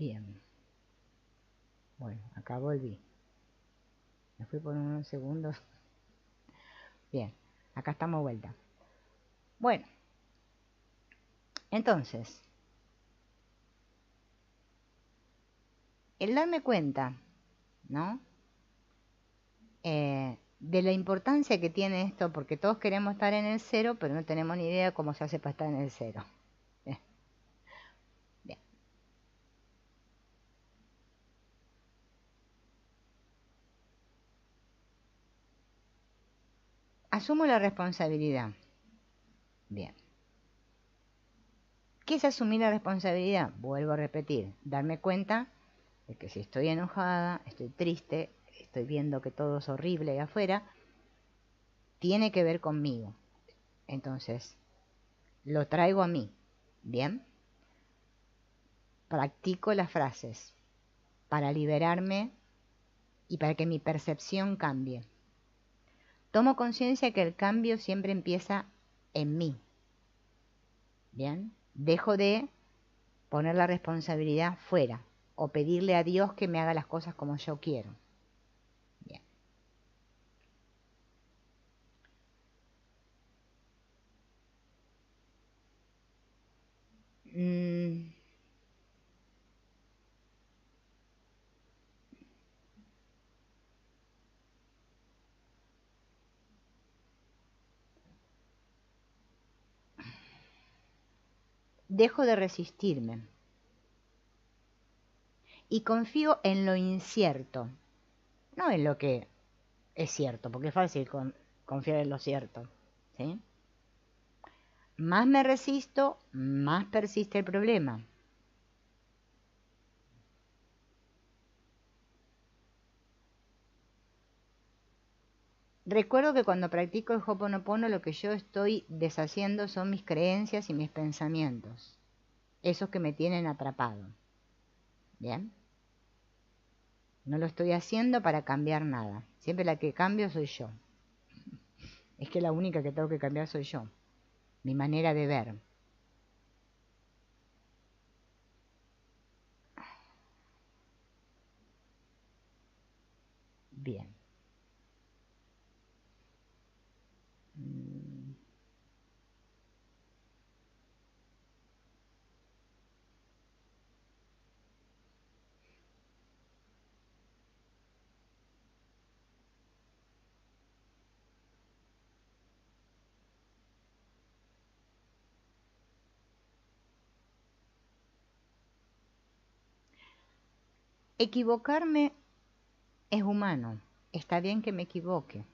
Bien. Bueno, acá volví. Me fui por unos segundos. Bien, acá estamos vuelta. Bueno, entonces, el darme cuenta, ¿no? De la importancia que tiene esto, porque todos queremos estar en el cero, pero no tenemos ni idea cómo se hace para estar en el cero. Bien, bien. Asumo la responsabilidad. Bien. ¿Qué es asumir la responsabilidad? Vuelvo a repetir, darme cuenta de que si estoy enojada, estoy triste, estoy viendo que todo es horrible ahí afuera, tiene que ver conmigo. Entonces, lo traigo a mí. Bien. Practico las frases para liberarme y para que mi percepción cambie. Tomo conciencia que el cambio siempre empieza en mí. Bien. Dejo de poner la responsabilidad fuera o pedirle a Dios que me haga las cosas como yo quiero. Bien. Dejo de resistirme y confío en lo incierto, no en lo que es cierto, porque es fácil confiar en lo cierto, ¿sí? Más me resisto, más persiste el problema. Recuerdo que cuando practico el Ho'oponopono lo que yo estoy deshaciendo son mis creencias y mis pensamientos, esos que me tienen atrapado. ¿Bien? No lo estoy haciendo para cambiar nada. Siempre la que cambio soy yo. Es que la única que tengo que cambiar soy yo. Mi manera de ver. Bien. Mm. Equivocarme es humano. Está bien que me equivoque.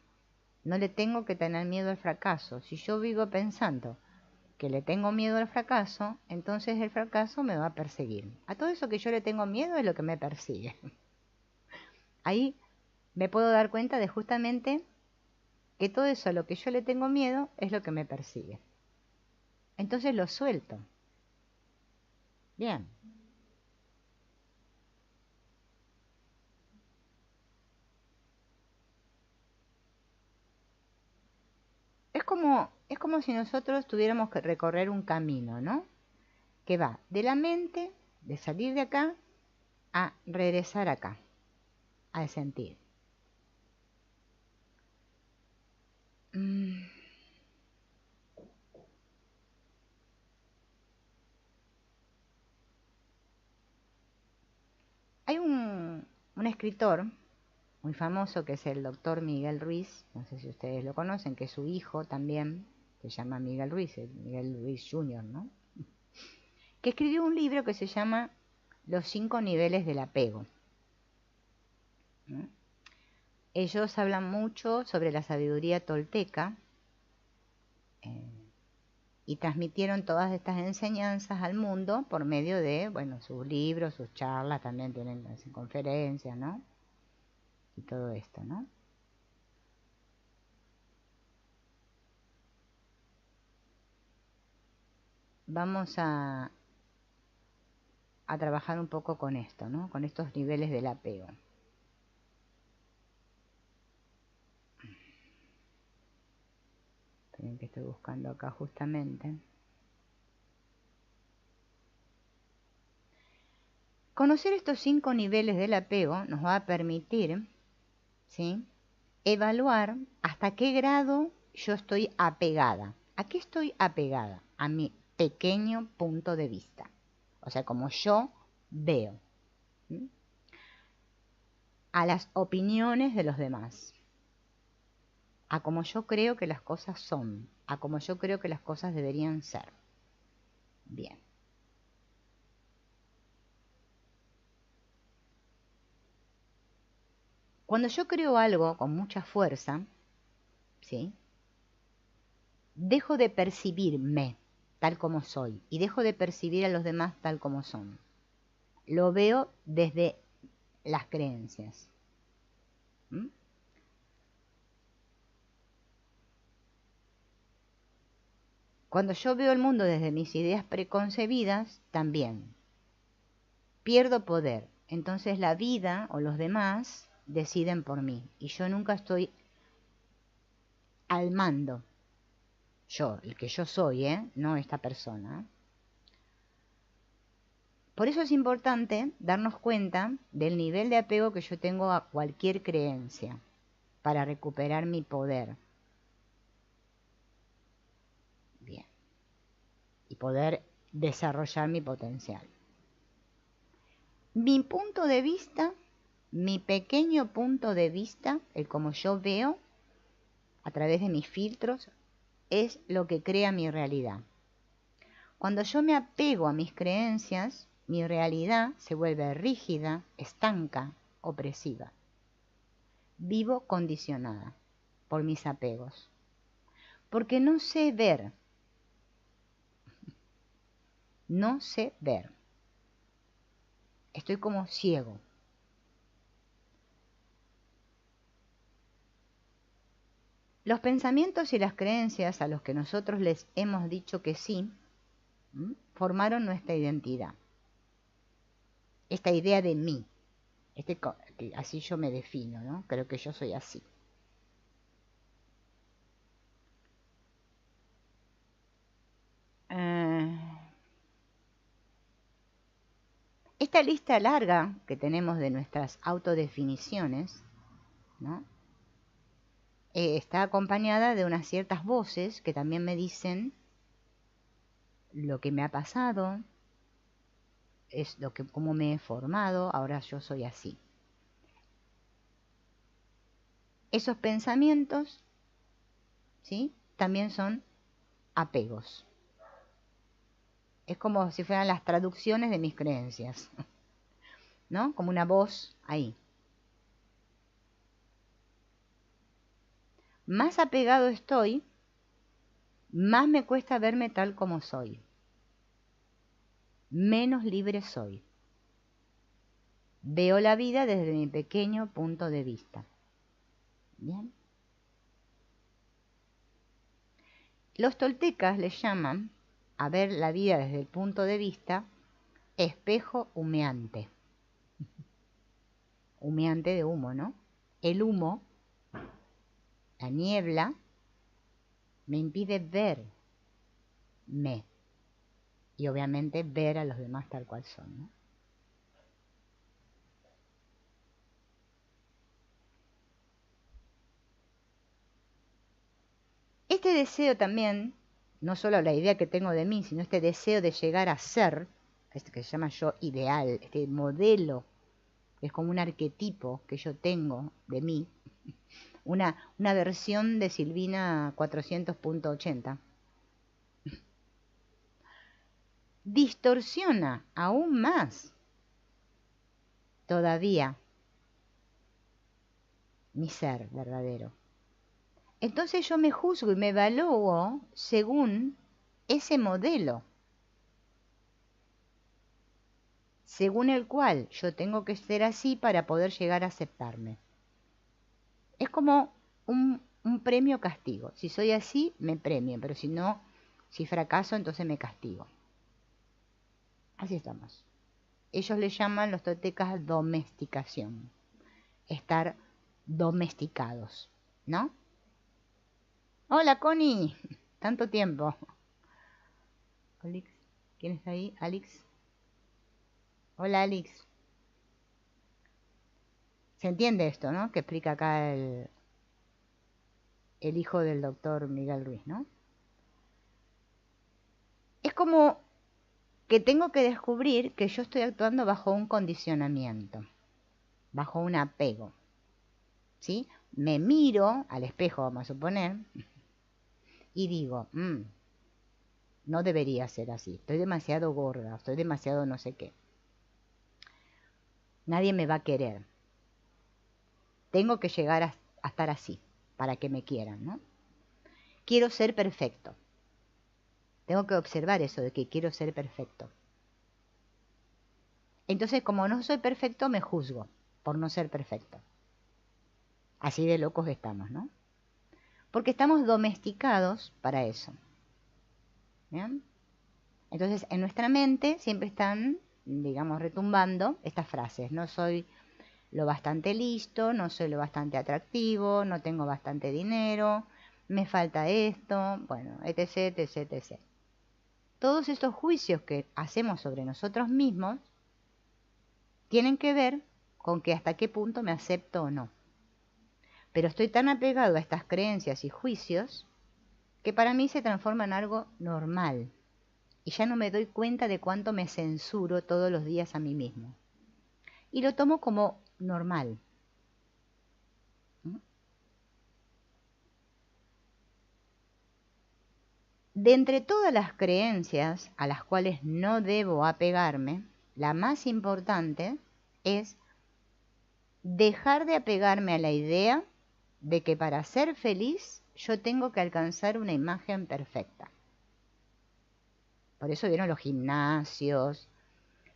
No le tengo que tener miedo al fracaso. Si yo vivo pensando que le tengo miedo al fracaso, entonces el fracaso me va a perseguir. A todo eso que yo le tengo miedo es lo que me persigue. Ahí me puedo dar cuenta de justamente que todo eso a lo que yo le tengo miedo es lo que me persigue. Entonces lo suelto. Bien. Es como si nosotros tuviéramos que recorrer un camino, ¿no? Que va de la mente, de salir de acá, a regresar acá, al sentir. Mm. Hay un escritor muy famoso que es el doctor Miguel Ruiz, no sé si ustedes lo conocen, que es su hijo también, se llama Miguel Ruiz, Miguel Ruiz Jr., ¿no? Que escribió un libro que se llama Los 5 niveles del apego. ¿No? Ellos hablan mucho sobre la sabiduría tolteca eh, y transmitieron todas estas enseñanzas al mundo por medio de, bueno, sus libros, sus charlas, también tienen hacen conferencias, ¿no? Y todo esto, ¿no? Vamos a trabajar un poco con esto, ¿no? Con estos niveles del apego. Esperen que estoy buscando acá justamente. Conocer estos 5 niveles del apego nos va a permitir, ¿sí?, evaluar hasta qué grado yo estoy apegada. ¿A qué estoy apegada? A mi pequeño punto de vista. O sea, como yo veo. ¿Sí? A las opiniones de los demás. A como yo creo que las cosas son. A como yo creo que las cosas deberían ser. Bien. Cuando yo creo algo con mucha fuerza, ¿sí?, dejo de percibirme tal como soy y dejo de percibir a los demás tal como son. Lo veo desde las creencias. ¿Mm? Cuando yo veo el mundo desde mis ideas preconcebidas, también pierdo poder. Entonces la vida o los demás deciden por mí y yo nunca estoy al mando. Yo, el que yo soy, no esta persona. Por eso es importante darnos cuenta del nivel de apego que yo tengo a cualquier creencia para recuperar mi poder. Bien. Y poder desarrollar mi potencial. Mi punto de vista, mi pequeño punto de vista, el como yo veo, a través de mis filtros, es lo que crea mi realidad. Cuando yo me apego a mis creencias, mi realidad se vuelve rígida, estanca, opresiva. Vivo condicionada por mis apegos, porque no sé ver. No sé ver. Estoy como ciego. Los pensamientos y las creencias a los que nosotros les hemos dicho que sí, formaron nuestra identidad. Esta idea de mí. Así yo me defino, ¿no? Creo que yo soy así. Esta lista larga que tenemos de nuestras autodefiniciones, ¿no?, está acompañada de unas ciertas voces que también me dicen lo que me ha pasado, es cómo me he formado, ahora yo soy así. Esos pensamientos, ¿sí?, también son apegos. Es como si fueran las traducciones de mis creencias, ¿no? Como una voz ahí. Más apegado estoy, más me cuesta verme tal como soy. Menos libre soy. Veo la vida desde mi pequeño punto de vista. ¿Bien? Los toltecas le llaman a ver la vida desde el punto de vista espejo humeante. Humeante de humo, ¿no? El humo, la niebla, me impide verme. Y obviamente ver a los demás tal cual son, ¿no? Este deseo también, no solo la idea que tengo de mí, sino este deseo de llegar a ser, este que se llama yo ideal, este modelo, que es como un arquetipo que yo tengo de mí, una versión de Silvina 400.80, distorsiona aún más todavía mi ser verdadero. Entonces yo me juzgo y me evalúo según ese modelo, según el cual yo tengo que ser así para poder llegar a aceptarme. Es como un premio castigo. Si soy así, me premio, pero si no, si fracaso, entonces me castigo. Así estamos. Ellos le llaman, los toltecas, domesticación. Estar domesticados, ¿no? Hola, Connie. Tanto tiempo. Alex, ¿quién está ahí? Alex. Hola, Alex. ¿Se entiende esto, no? Que explica acá el hijo del doctor Miguel Ruiz, ¿no? Es como que tengo que descubrir que yo estoy actuando bajo un condicionamiento, bajo un apego, ¿sí? Me miro al espejo, vamos a suponer, y digo, no debería ser así, estoy demasiado gorda, estoy demasiado no sé qué. Nadie me va a querer. Tengo que llegar a estar así para que me quieran, ¿no? Quiero ser perfecto. Tengo que observar eso de que quiero ser perfecto. Entonces, como no soy perfecto, me juzgo por no ser perfecto. Así de locos estamos, ¿no? Porque estamos domesticados para eso. ¿Bien? Entonces, en nuestra mente siempre están, digamos, retumbando estas frases. No soy lo bastante listo, no soy lo bastante atractivo, no tengo bastante dinero, me falta esto, bueno, etc, etc, etc. Todos estos juicios que hacemos sobre nosotros mismos tienen que ver con que hasta qué punto me acepto o no. Pero estoy tan apegado a estas creencias y juicios que para mí se transforma en algo normal. Y ya no me doy cuenta de cuánto me censuro todos los días a mí mismo. Y lo tomo como normal. De entre todas las creencias a las cuales no debo apegarme, la más importante es dejar de apegarme a la idea de que para ser feliz yo tengo que alcanzar una imagen perfecta. Por eso vieron los gimnasios,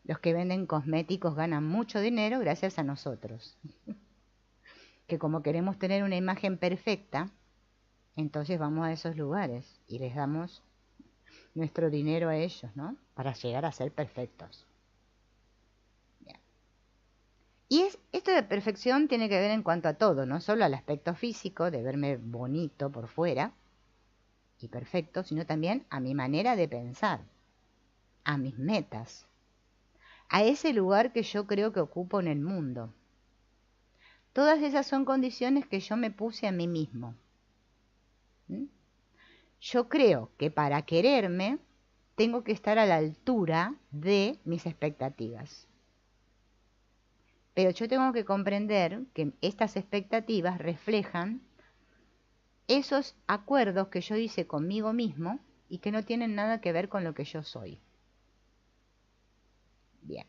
los que venden cosméticos ganan mucho dinero gracias a nosotros. Que como queremos tener una imagen perfecta, entonces vamos a esos lugares y les damos nuestro dinero a ellos, ¿no? Para llegar a ser perfectos. Bien. Y esto de perfección tiene que ver en cuanto a todo, no solo al aspecto físico, de verme bonito por fuera y perfecto, sino también a mi manera de pensar, a mis metas, a ese lugar que yo creo que ocupo en el mundo. Todas esas son condiciones que yo me puse a mí mismo. Yo creo que para quererme tengo que estar a la altura de mis expectativas. Pero yo tengo que comprender que estas expectativas reflejan esos acuerdos que yo hice conmigo mismo y que no tienen nada que ver con lo que yo soy. Bien.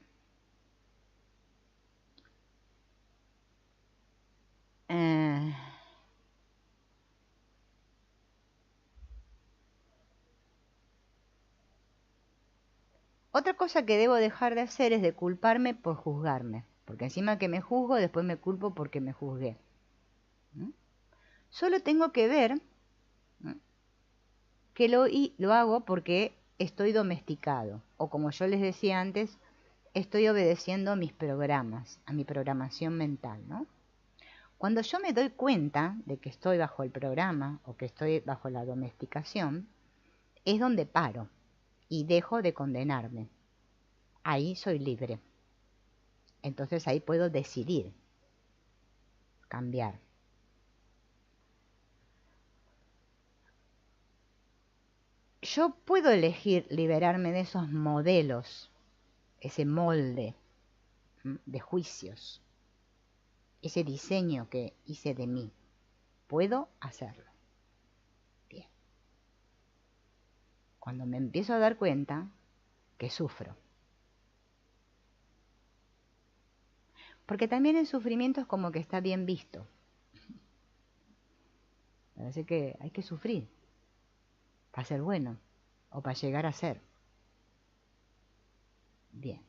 Otra cosa que debo dejar de hacer es de culparme por juzgarme. Porque encima que me juzgo, después me culpo porque me juzgué. Solo tengo que ver que lo hago porque estoy domesticado. O como yo les decía antes, estoy obedeciendo a mis programas, a mi programación mental, ¿no? Cuando yo me doy cuenta de que estoy bajo el programa o que estoy bajo la domesticación, es donde paro y dejo de condenarme. Ahí soy libre. Entonces ahí puedo decidir cambiar. Yo puedo elegir liberarme de esos modelos, ese molde de juicios, ese diseño que hice de mí. Puedo hacerlo. Bien. Cuando me empiezo a dar cuenta que sufro. Porque también el sufrimiento es como que está bien visto. Parece que hay que sufrir para ser bueno o para llegar a ser. Bien.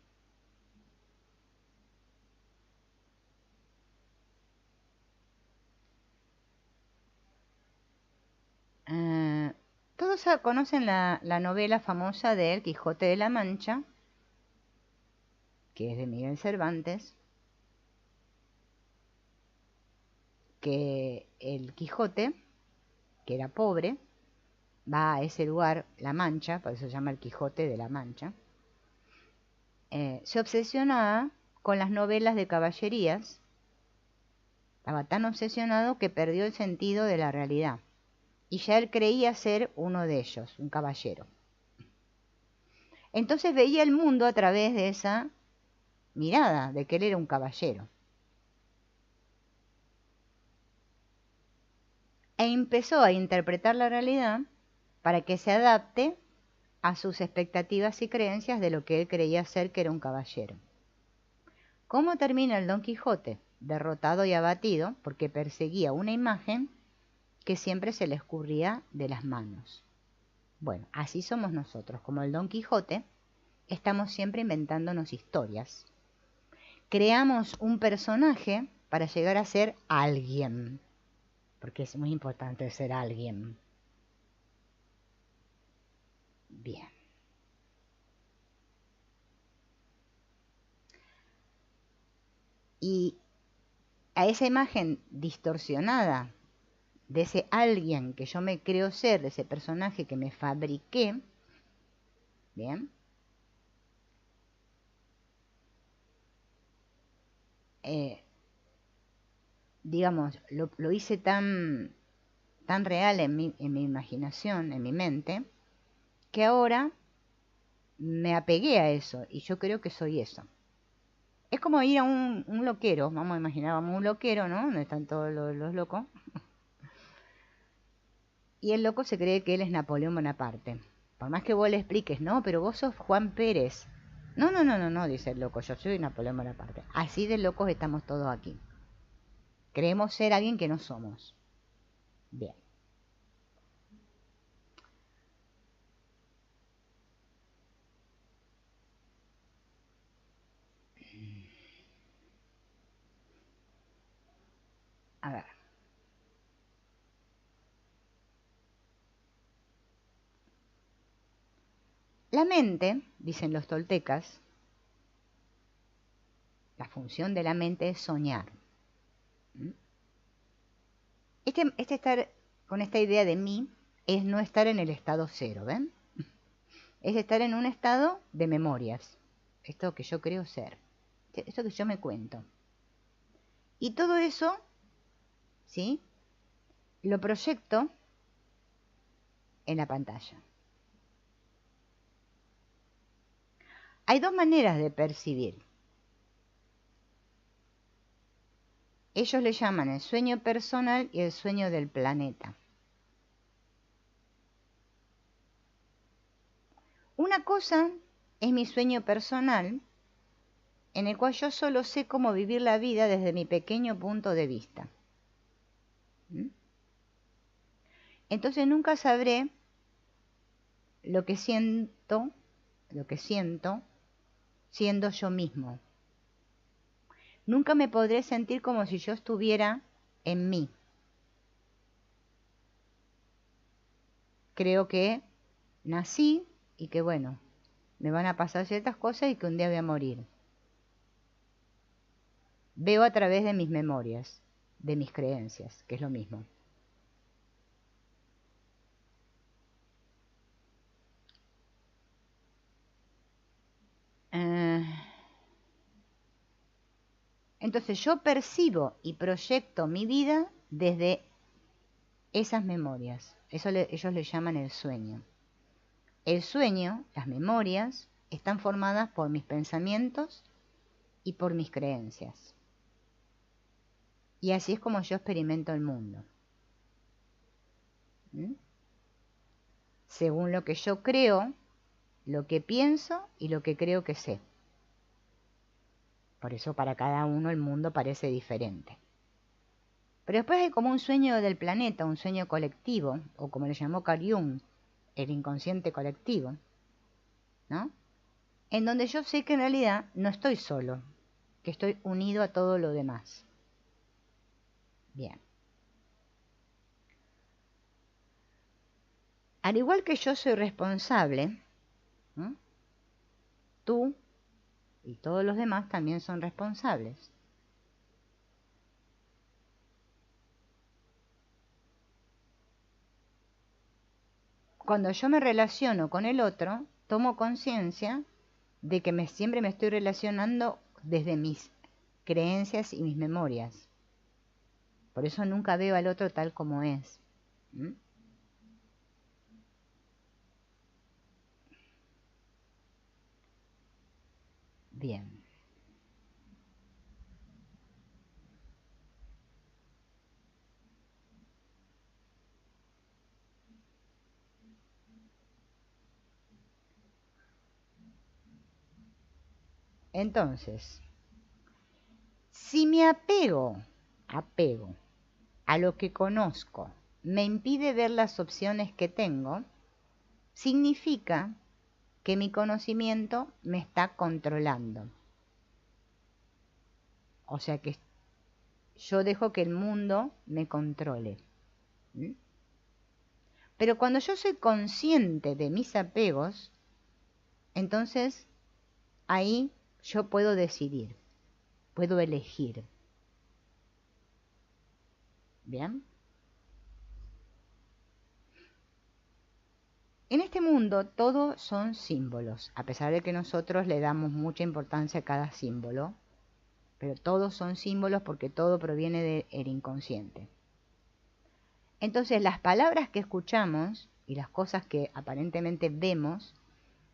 Todos conocen la novela famosa de El Quijote de la Mancha, que es de Miguel Cervantes, que el Quijote, que era pobre, va a ese lugar, La Mancha, por eso se llama El Quijote de la Mancha, se obsesiona con las novelas de caballerías Estaba tan obsesionado que perdió el sentido de la realidad. Y ya él creía ser uno de ellos, un caballero. Entonces veía el mundo a través de esa mirada, de que él era un caballero. E empezó a interpretar la realidad para que se adapte a sus expectativas y creencias de lo que él creía ser que era un caballero. ¿Cómo termina el Don Quijote? Derrotado y abatido porque perseguía una imagen que siempre se le escurría de las manos. Bueno, así somos nosotros, como el Don Quijote, estamos siempre inventándonos historias. Creamos un personaje para llegar a ser alguien, porque es muy importante ser alguien. Bien. Y a esa imagen distorsionada de ese alguien que yo me creo ser, de ese personaje que me fabriqué, bien, digamos, lo hice tan real en mi imaginación, en mi mente, que ahora me apegué a eso y yo creo que soy eso. Es como ir a un loquero, vamos a imaginar, vamos a un loquero, ¿no? Donde están todos los locos. Y el loco se cree que él es Napoleón Bonaparte. Por más que vos le expliques, no, pero vos sos Juan Pérez. No, no, no, no, no, dice el loco, yo soy Napoleón Bonaparte. Así de locos estamos todos aquí. Creemos ser alguien que no somos. Bien. A ver. La mente, dicen los toltecas, la función de la mente es soñar. Este estar con esta idea de mí es no estar en el estado cero, ¿ven? Es estar en un estado de memorias. Esto que yo creo ser. Esto que yo me cuento. Y todo eso, ¿sí? Lo proyecto en la pantalla. Hay dos maneras de percibir. Ellos le llaman el sueño personal y el sueño del planeta. Una cosa es mi sueño personal, en el cual yo solo sé cómo vivir la vida desde mi pequeño punto de vista. Entonces nunca sabré lo que siento siendo yo mismo. Nunca me podré sentir como si yo estuviera en mí. Creo que nací y que bueno, me van a pasar ciertas cosas y que un día voy a morir. Veo a través de mis memorias, de mis creencias, que es lo mismo. Entonces yo percibo y proyecto mi vida desde esas memorias. Eso ellos le llaman el sueño. El sueño, las memorias, están formadas por mis pensamientos y por mis creencias. Y así es como yo experimento el mundo. Según lo que yo creo, lo que pienso y lo que creo que sé. Por eso para cada uno el mundo parece diferente. Pero después hay como un sueño del planeta, un sueño colectivo, o como le llamó Carl Jung, el inconsciente colectivo, ¿no? En donde yo sé que en realidad no estoy solo, que estoy unido a todo lo demás. Bien. Al igual que yo soy responsable, ¿no? Tú y todos los demás también son responsables. Cuando yo me relaciono con el otro, tomo conciencia de que siempre me estoy relacionando desde mis creencias y mis memorias. Por eso nunca veo al otro tal como es. ¿Mm? Bien. Entonces, si mi apego a lo que conozco me impide ver las opciones que tengo, significa que mi conocimiento me está controlando. O sea que yo dejo que el mundo me controle. ¿Mm? Pero cuando yo soy consciente de mis apegos, entonces ahí yo puedo decidir, puedo elegir. ¿Bien? En este mundo todo son símbolos, a pesar de que nosotros le damos mucha importancia a cada símbolo, pero todos son símbolos porque todo proviene del inconsciente. Entonces las palabras que escuchamos y las cosas que aparentemente vemos,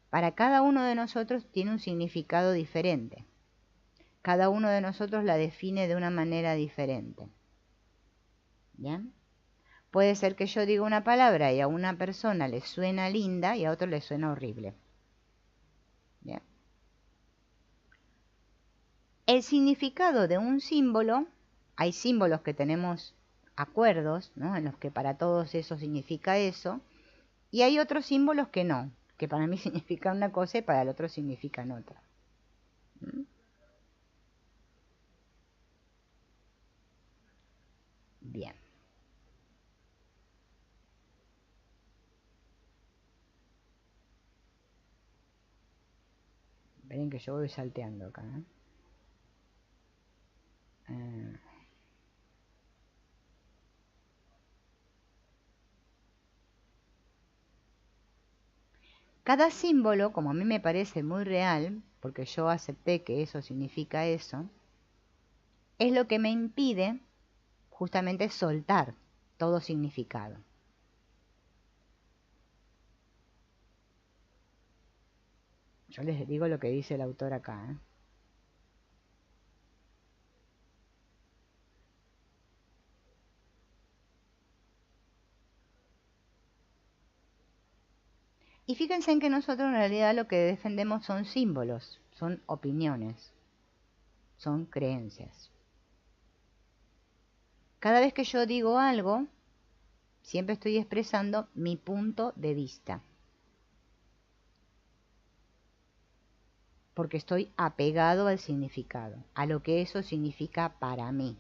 para cada uno de nosotros tiene un significado diferente. Cada uno de nosotros la define de una manera diferente. ¿Bien? Puede ser que yo diga una palabra y a una persona le suena linda y a otro le suena horrible. ¿Bien? El significado de un símbolo, hay símbolos que tenemos acuerdos, ¿no? En los que para todos eso significa eso, y hay otros símbolos que no, que para mí significan una cosa y para el otro significan otra. ¿Mm? Bien. Ven que yo voy salteando acá. Eh, Cada símbolo, como a mí me parece muy real, porque yo acepté que eso significa eso, es lo que me impide justamente soltar todo significado. Yo les digo lo que dice el autor acá. Y fíjense en que nosotros en realidad lo que defendemos son símbolos, son opiniones, son creencias. Cada vez que yo digo algo, siempre estoy expresando mi punto de vista. Porque estoy apegado al significado, a lo que eso significa para mí.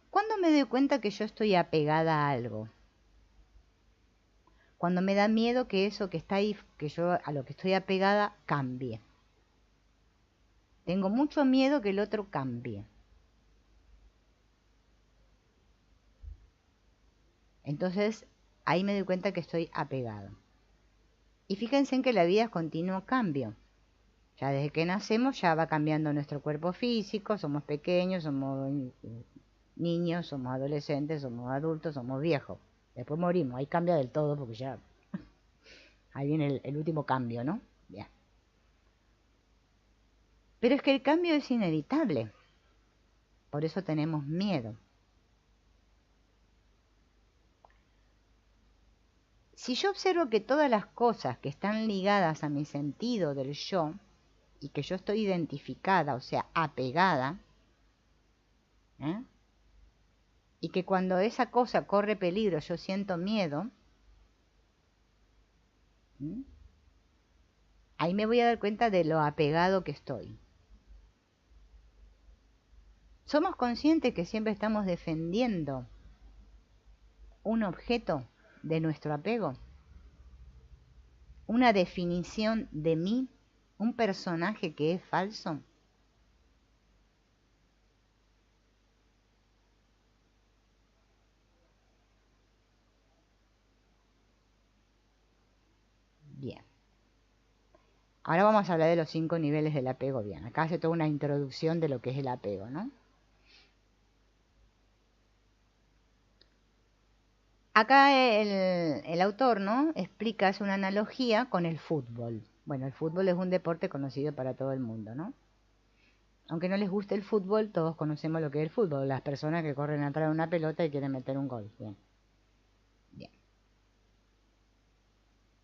¿Cuándo me doy cuenta que yo estoy apegada a algo? Cuando me da miedo que eso que está ahí, que yo a lo que estoy apegada, cambie. Tengo mucho miedo que el otro cambie. Entonces, ahí me doy cuenta que estoy apegado. Y fíjense en que la vida es continuo cambio. Ya desde que nacemos ya va cambiando nuestro cuerpo físico, somos pequeños, somos niños, somos adolescentes, somos adultos, somos viejos. Después morimos, ahí cambia del todo porque ya... Ahí viene el último cambio, ¿no? Bien. Pero es que el cambio es inevitable. Por eso tenemos miedo. Si yo observo que todas las cosas que están ligadas a mi sentido del yo, y que yo estoy identificada, o sea, apegada, ¿eh? Y que cuando esa cosa corre peligro yo siento miedo, ¿eh? Ahí me voy a dar cuenta de lo apegado que estoy. ¿Somos conscientes que siempre estamos defendiendo un objeto de nuestro apego? ¿Una definición de mí? ¿Un personaje que es falso? Bien. Ahora vamos a hablar de los 5 niveles del apego. Bien, acá hace toda una introducción de lo que es el apego, ¿no? Acá el autor, ¿no?, explica, hace una analogía con el fútbol. Bueno, el fútbol es un deporte conocido para todo el mundo, ¿no? Aunque no les guste el fútbol, todos conocemos lo que es el fútbol. Las personas que corren atrás de una pelota y quieren meter un gol. Bien. Bien.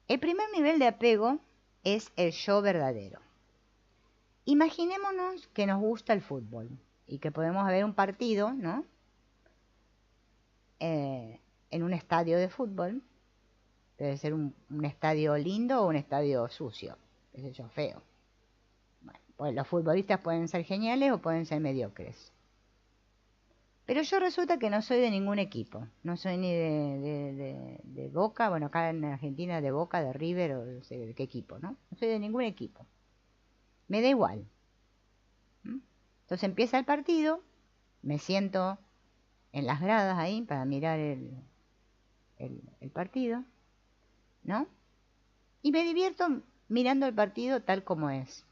El primer nivel de apego es el yo verdadero. Imaginémonos que nos gusta el fútbol y que podemos ver un partido, ¿no?, en un estadio de fútbol. Debe ser un estadio lindo o un estadio sucio, qué sé yo, feo. Bueno, pues los futbolistas pueden ser geniales o pueden ser mediocres. Pero yo resulta que no soy de ningún equipo. No soy ni de Boca, bueno, acá en Argentina de Boca, de River o no sé de qué equipo, ¿no? No soy de ningún equipo. Me da igual. Entonces empieza el partido, me siento en las gradas ahí para mirar el partido, ¿no? Y me divierto mirando el partido tal como es.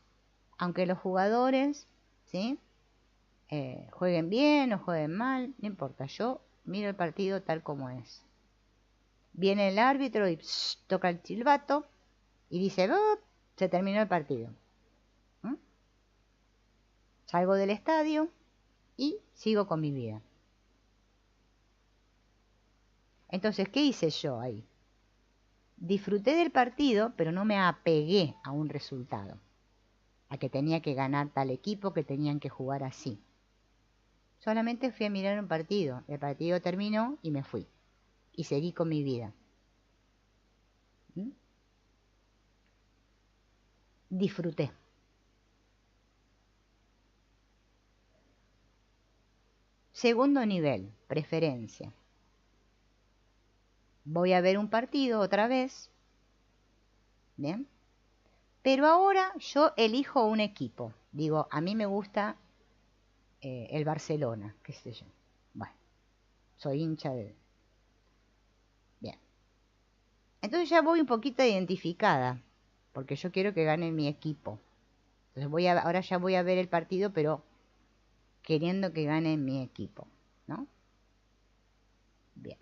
Aunque los jugadores, ¿sí?, jueguen bien o jueguen mal, no importa, yo miro el partido tal como es. Viene el árbitro y toca el silbato y dice, "Oh, se terminó el partido". ¿Mm? Salgo del estadio y sigo con mi vida. Entonces, ¿qué hice yo ahí? Disfruté del partido, pero no me apegué a un resultado, a que tenía que ganar tal equipo, que tenían que jugar así. Solamente fui a mirar un partido, el partido terminó y me fui. Y seguí con mi vida. ¿Mm? Disfruté. Segundo nivel, preferencia. Voy a ver un partido otra vez, ¿bien? Pero ahora yo elijo un equipo. Digo, a mí me gusta el Barcelona, qué sé yo. Bueno, soy hincha de... Bien. Entonces ya voy un poquito identificada, porque yo quiero que gane mi equipo. Entonces ahora ya voy a ver el partido, pero queriendo que gane mi equipo, ¿no? Bien.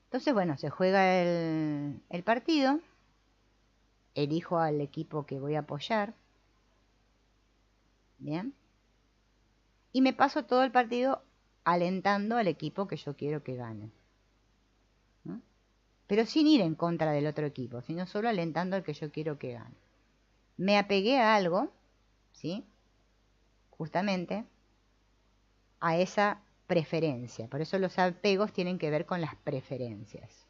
Entonces, bueno, se juega el partido, elijo al equipo que voy a apoyar, ¿bien? Y me paso todo el partido alentando al equipo que yo quiero que gane, ¿no? Pero sin ir en contra del otro equipo, sino solo alentando al que yo quiero que gane. Me apegué a algo, ¿sí?, justamente a esa preferencia. Por eso los apegos tienen que ver con las preferencias.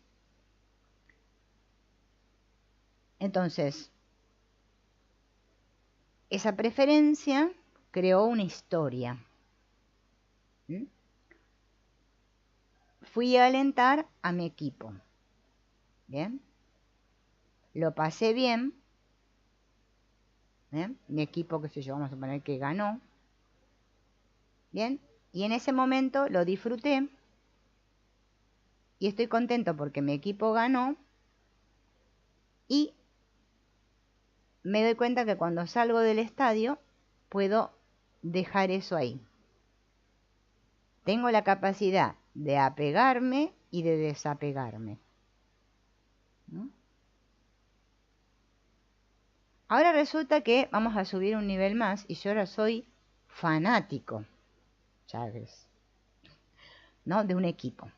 Entonces, esa preferencia creó una historia. ¿Mm? Fui a alentar a mi equipo. ¿Bien? Lo pasé bien. ¿Bien? Mi equipo, qué sé yo, vamos a suponer que ganó. ¿Bien? Y en ese momento lo disfruté. Y estoy contento porque mi equipo ganó. Y me doy cuenta que cuando salgo del estadio puedo dejar eso ahí. Tengo la capacidad de apegarme y de desapegarme, ¿no? Ahora resulta que vamos a subir un nivel más y yo ahora soy fanático, ¿sabes?, ¿no?, de un equipo.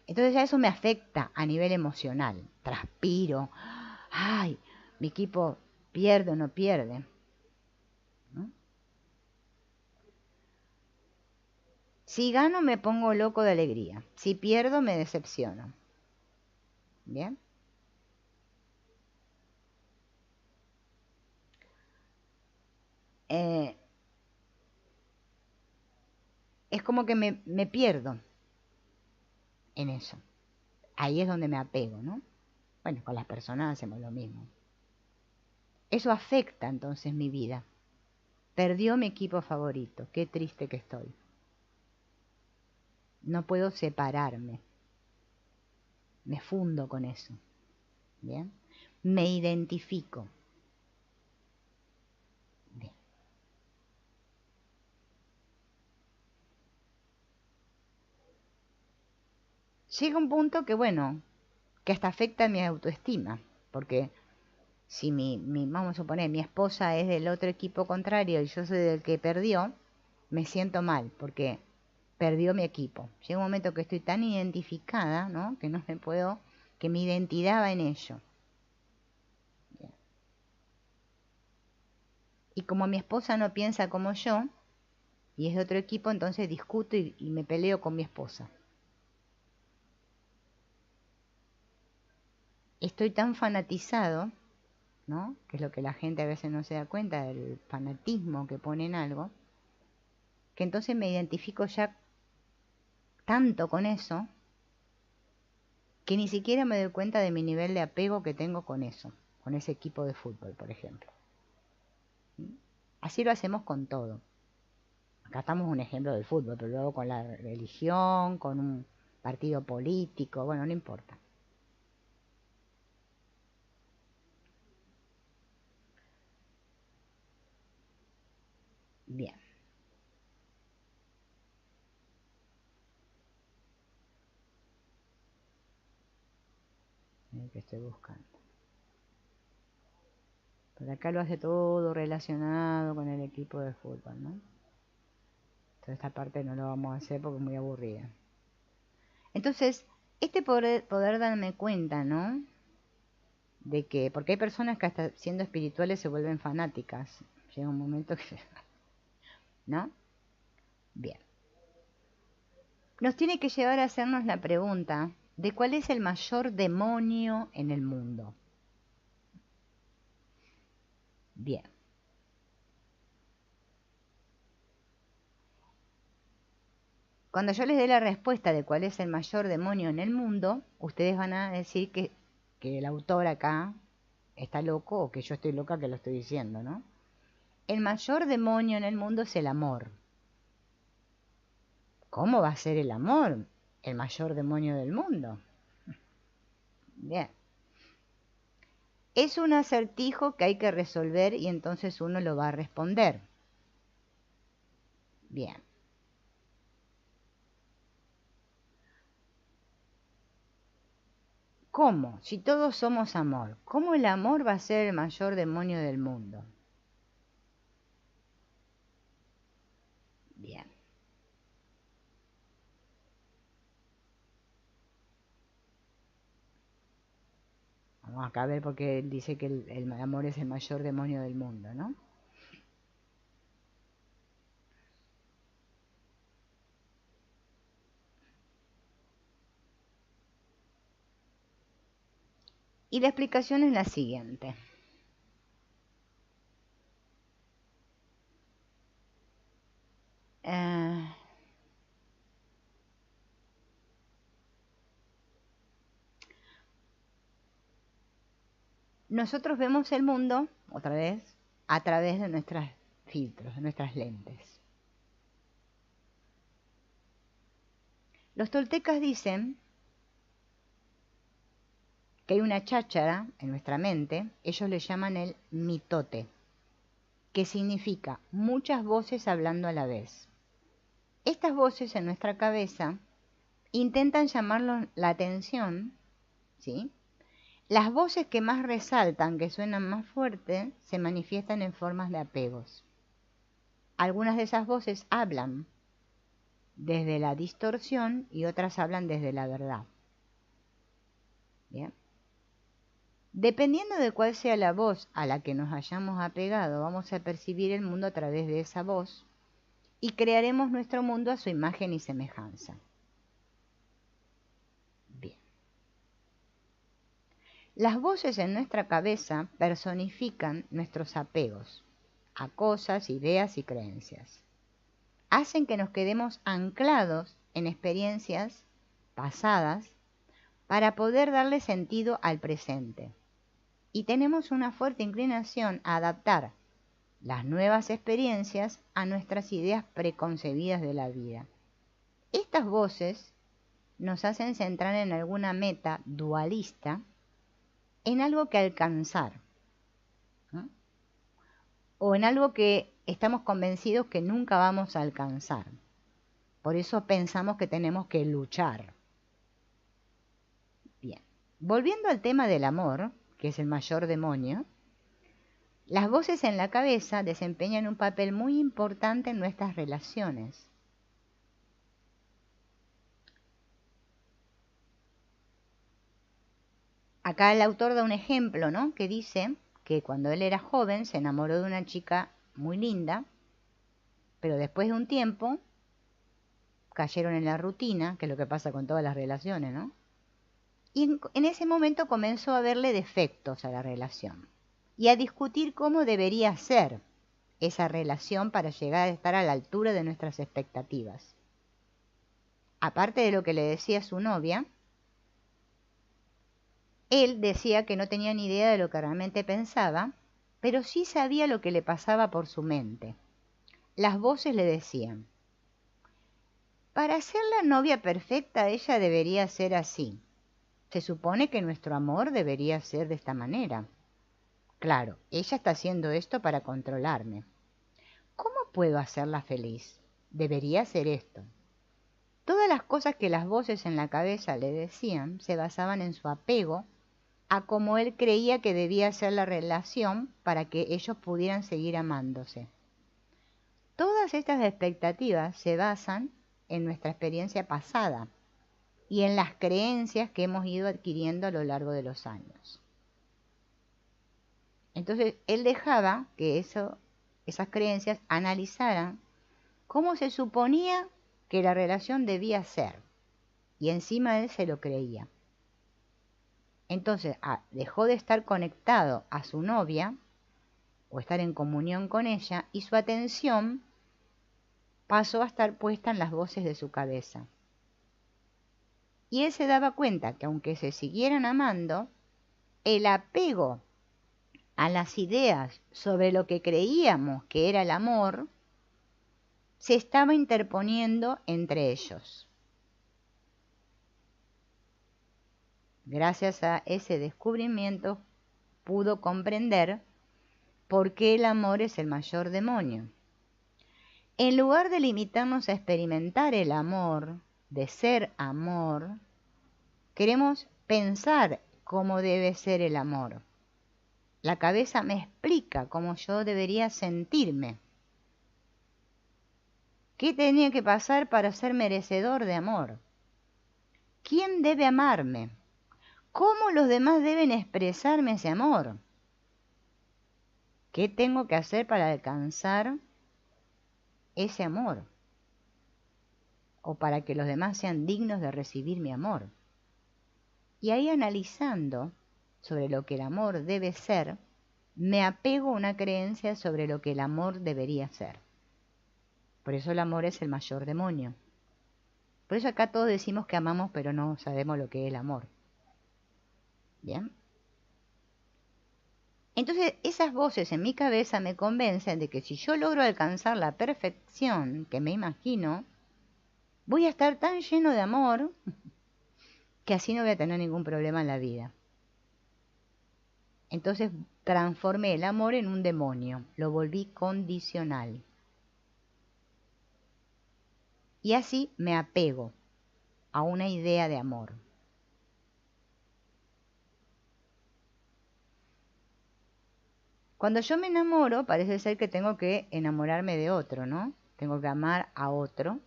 Entonces ya eso me afecta a nivel emocional. Transpiro. Ay, mi equipo pierde o no pierde, ¿no? Si gano me pongo loco de alegría. Si pierdo me decepciono. ¿Bien? Eh, es como que me pierdo en eso. Ahí es donde me apego, ¿no? Bueno, con las personas hacemos lo mismo. Eso afecta entonces mi vida. Perdió mi equipo favorito. Qué triste que estoy. No puedo separarme. Me fundo con eso. ¿Bien? Me identifico. Bien. Llega un punto que, bueno, que hasta afecta mi autoestima, porque si vamos a suponer, mi esposa es del otro equipo contrario y yo soy del que perdió, me siento mal, porque perdió mi equipo. Llega un momento que estoy tan identificada, ¿no? Que no me puedo, que mi identidad va en ello. Bien. Y como mi esposa no piensa como yo, y es de otro equipo, entonces discuto y me peleo con mi esposa. Estoy tan fanatizado, ¿no? Que es lo que la gente a veces no se da cuenta del fanatismo que pone en algo, que entonces me identifico ya tanto con eso, que ni siquiera me doy cuenta de mi nivel de apego que tengo con eso, con ese equipo de fútbol, por ejemplo. Así lo hacemos con todo. Acá estamos un ejemplo del fútbol, pero luego con la religión, con un partido político, bueno, no importa. Bien. Que estoy buscando. Por acá lo hace todo relacionado con el equipo de fútbol, ¿no? Entonces esta parte no lo vamos a hacer porque es muy aburrida. Entonces, este poder darme cuenta, ¿no? De que, porque hay personas que hasta siendo espirituales se vuelven fanáticas. Llega un momento que, ¿no? Bien. Nos tiene que llevar a hacernos la pregunta de cuál es el mayor demonio en el mundo. Bien. Cuando yo les dé la respuesta de cuál es el mayor demonio en el mundo, ustedes van a decir que el autor acá está loco o que yo estoy loca que lo estoy diciendo, ¿no? El mayor demonio en el mundo es el amor. ¿Cómo va a ser el amor el mayor demonio del mundo? Bien. Es un acertijo que hay que resolver y entonces uno lo va a responder. Bien. ¿Cómo? Si todos somos amor, ¿cómo el amor va a ser el mayor demonio del mundo? Bien. Vamos acá a ver porque él dice que el amor es el mayor demonio del mundo, ¿no? Y la explicación es la siguiente. Nosotros vemos el mundo, otra vez, a través de nuestros filtros, de nuestras lentes. Los toltecas dicen que hay una cháchara en nuestra mente, ellos le llaman el mitote, que significa muchas voces hablando a la vez. Estas voces en nuestra cabeza intentan llamar la atención, ¿sí? Las voces que más resaltan, que suenan más fuerte, se manifiestan en formas de apegos. Algunas de esas voces hablan desde la distorsión y otras hablan desde la verdad. Bien. Dependiendo de cuál sea la voz a la que nos hayamos apegado, vamos a percibir el mundo a través de esa voz y crearemos nuestro mundo a su imagen y semejanza. Bien. Las voces en nuestra cabeza personifican nuestros apegos a cosas, ideas y creencias. Hacen que nos quedemos anclados en experiencias pasadas para poder darle sentido al presente. Y tenemos una fuerte inclinación a adaptar las nuevas experiencias a nuestras ideas preconcebidas de la vida. estas voces nos hacen centrar en alguna meta dualista, en algo que alcanzar, ¿no? O en algo que estamos convencidos que nunca vamos a alcanzar. Por eso pensamos que tenemos que luchar. Bien, volviendo al tema del amor, que es el mayor demonio, las voces en la cabeza desempeñan un papel muy importante en nuestras relaciones. Acá el autor da un ejemplo, ¿no? Que dice que cuando él era joven se enamoró de una chica muy linda, pero después de un tiempo cayeron en la rutina, que es lo que pasa con todas las relaciones, ¿no? Y en ese momento comenzó a verle defectos a la relación y a discutir cómo debería ser esa relación para llegar a estar a la altura de nuestras expectativas. Aparte de lo que le decía su novia, él decía que no tenía ni idea de lo que realmente pensaba, pero sí sabía lo que le pasaba por su mente. Las voces le decían: para ser la novia perfecta ella debería ser así. Se supone que nuestro amor debería ser de esta manera. Claro, ella está haciendo esto para controlarme. ¿Cómo puedo hacerla feliz? Debería ser esto. Todas las cosas que las voces en la cabeza le decían se basaban en su apego a cómo él creía que debía ser la relación para que ellos pudieran seguir amándose. Todas estas expectativas se basan en nuestra experiencia pasada y en las creencias que hemos ido adquiriendo a lo largo de los años. Entonces, él dejaba que esas creencias analizaran cómo se suponía que la relación debía ser, y encima él se lo creía. Entonces, dejó de estar conectado a su novia o estar en comunión con ella, y su atención pasó a estar puesta en las voces de su cabeza. Y él se daba cuenta que aunque se siguieran amando, el apego a las ideas sobre lo que creíamos que era el amor se estaba interponiendo entre ellos. Gracias a ese descubrimiento pudo comprender por qué el amor es el mayor demonio. En lugar de limitarnos a experimentar el amor, de ser amor, queremos pensar cómo debe ser el amor. La cabeza me explica cómo yo debería sentirme. ¿Qué tenía que pasar para ser merecedor de amor? ¿Quién debe amarme? ¿Cómo los demás deben expresarme ese amor? ¿Qué tengo que hacer para alcanzar ese amor? O para que los demás sean dignos de recibir mi amor. Y ahí, analizando sobre lo que el amor debe ser, me apego a una creencia sobre lo que el amor debería ser. Por eso el amor es el mayor demonio. Por eso acá todos decimos que amamos, pero no sabemos lo que es el amor. ¿Bien? Entonces esas voces en mi cabeza me convencen de que si yo logro alcanzar la perfección que me imagino, voy a estar tan lleno de amor que así no voy a tener ningún problema en la vida. Entonces transformé el amor en un demonio, lo volví condicional. Y así me apego a una idea de amor. Cuando yo me enamoro, parece ser que tengo que enamorarme de otro, ¿no? Tengo que amar a otro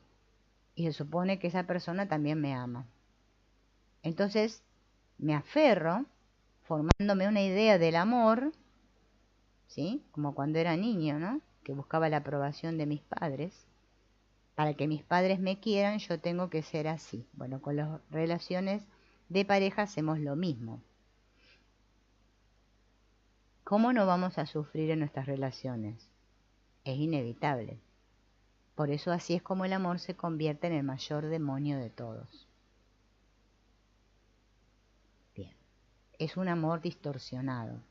y se supone que esa persona también me ama. Entonces me aferro, formándome una idea del amor, ¿sí? Como cuando era niño, ¿no? Que buscaba la aprobación de mis padres. Para que mis padres me quieran, yo tengo que ser así. Bueno, con las relaciones de pareja hacemos lo mismo. ¿Cómo no vamos a sufrir en nuestras relaciones? Es inevitable. Por eso así es como el amor se convierte en el mayor demonio de todos. Bien, es un amor distorsionado.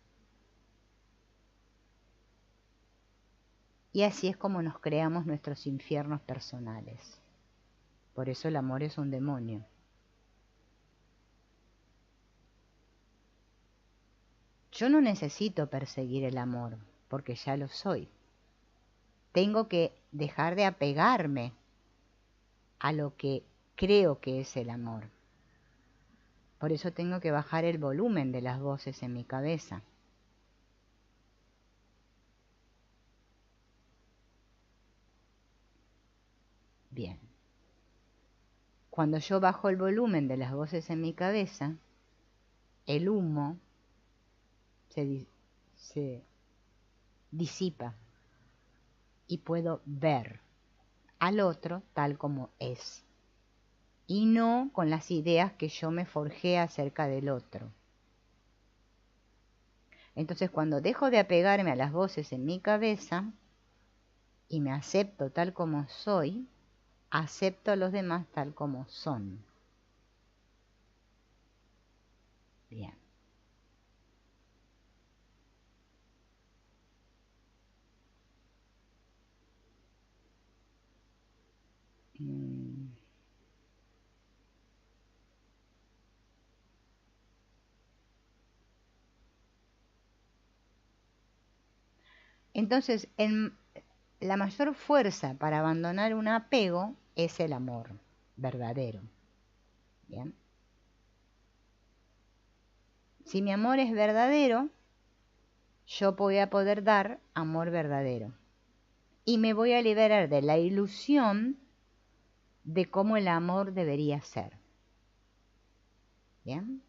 Y así es como nos creamos nuestros infiernos personales. Por eso el amor es un demonio. Yo no necesito perseguir el amor, porque ya lo soy. Tengo que dejar de apegarme a lo que creo que es el amor. Por eso tengo que bajar el volumen de las voces en mi cabeza. Bien. Cuando yo bajo el volumen de las voces en mi cabeza, el humo se disipa y puedo ver al otro tal como es y no con las ideas que yo me forjé acerca del otro. Entonces, cuando dejo de apegarme a las voces en mi cabeza y me acepto tal como soy, acepto a los demás tal como son. Bien. Entonces, la mayor fuerza para abandonar un apego es el amor verdadero. Bien. Si mi amor es verdadero, yo voy a poder dar amor verdadero. Y me voy a liberar de la ilusión de cómo el amor debería ser. ¿Bien?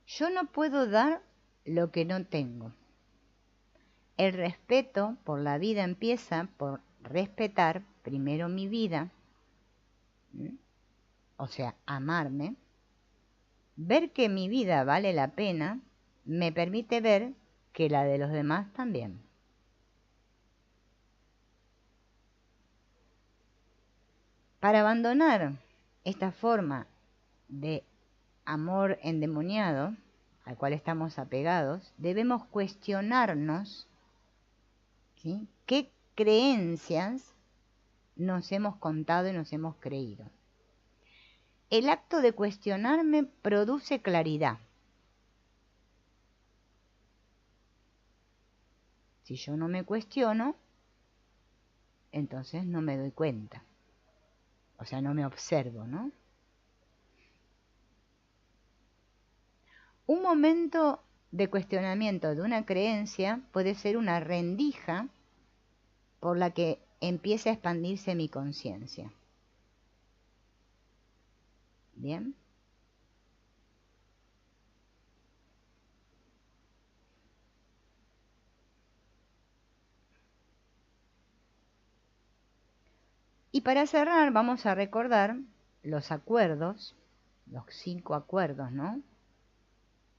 Yo no puedo dar lo que no tengo. El respeto por la vida empieza por respetar primero mi vida, o sea, amarme. Ver que mi vida vale la pena me permite ver que la de los demás también. Para abandonar esta forma de amor endemoniado al cual estamos apegados, debemos cuestionarnos, ¿sí?, qué creencias nos hemos contado y nos hemos creído. El acto de cuestionarme produce claridad. Si yo no me cuestiono, entonces no me doy cuenta. O sea, no me observo, ¿no? Un momento de cuestionamiento de una creencia puede ser una rendija por la que empiece a expandirse mi conciencia. ¿Bien? Y para cerrar vamos a recordar los acuerdos, los 5 acuerdos, ¿no?,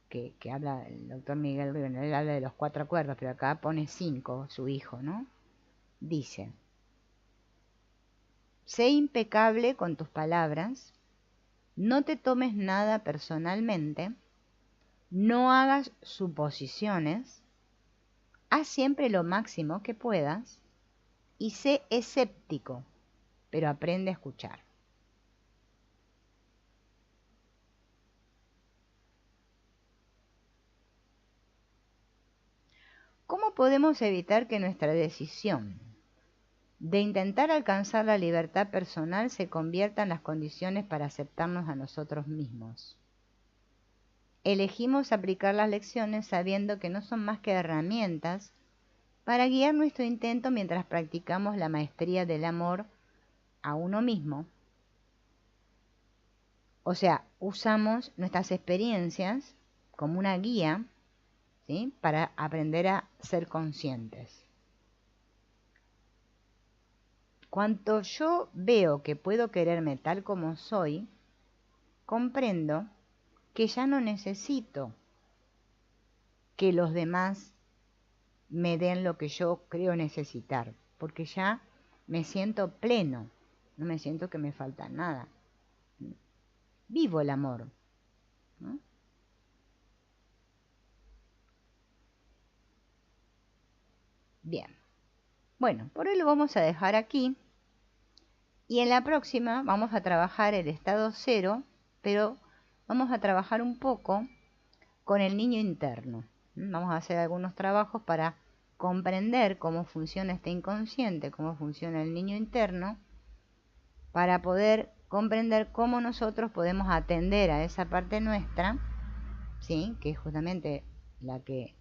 que habla el doctor Miguel Ruiz. Él habla de los 4 acuerdos, pero acá pone 5, su hijo, ¿no? Dice: sé impecable con tus palabras, no te tomes nada personalmente, no hagas suposiciones, haz siempre lo máximo que puedas y sé escéptico, pero aprende a escuchar. ¿Cómo podemos evitar que nuestra decisión de intentar alcanzar la libertad personal se convierta en las condiciones para aceptarnos a nosotros mismos? Elegimos aplicar las lecciones sabiendo que no son más que herramientas para guiar nuestro intento mientras practicamos la maestría del amor a uno mismo. O sea, usamos nuestras experiencias como una guía, ¿sí?, para aprender a ser conscientes. Cuanto yo veo que puedo quererme tal como soy, comprendo que ya no necesito que los demás me den lo que yo creo necesitar, porque ya me siento pleno, no me siento que me falta nada. Vivo el amor, ¿no? Bien, bueno, por hoy lo vamos a dejar aquí y en la próxima vamos a trabajar el estado cero, pero vamos a trabajar un poco con el niño interno. Vamos a hacer algunos trabajos para comprender cómo funciona este inconsciente, cómo funciona el niño interno, para poder comprender cómo nosotros podemos atender a esa parte nuestra, ¿sí? Que es justamente la que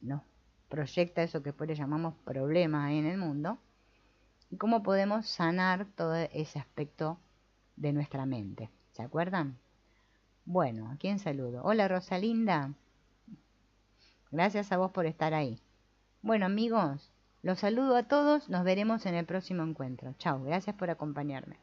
nos proyecta eso que después le llamamos problemas ahí en el mundo, y cómo podemos sanar todo ese aspecto de nuestra mente. ¿Se acuerdan? Bueno, ¿a quién saludo? Hola Rosalinda. Gracias a vos por estar ahí. Bueno amigos, los saludo a todos, nos veremos en el próximo encuentro. Chao, gracias por acompañarme.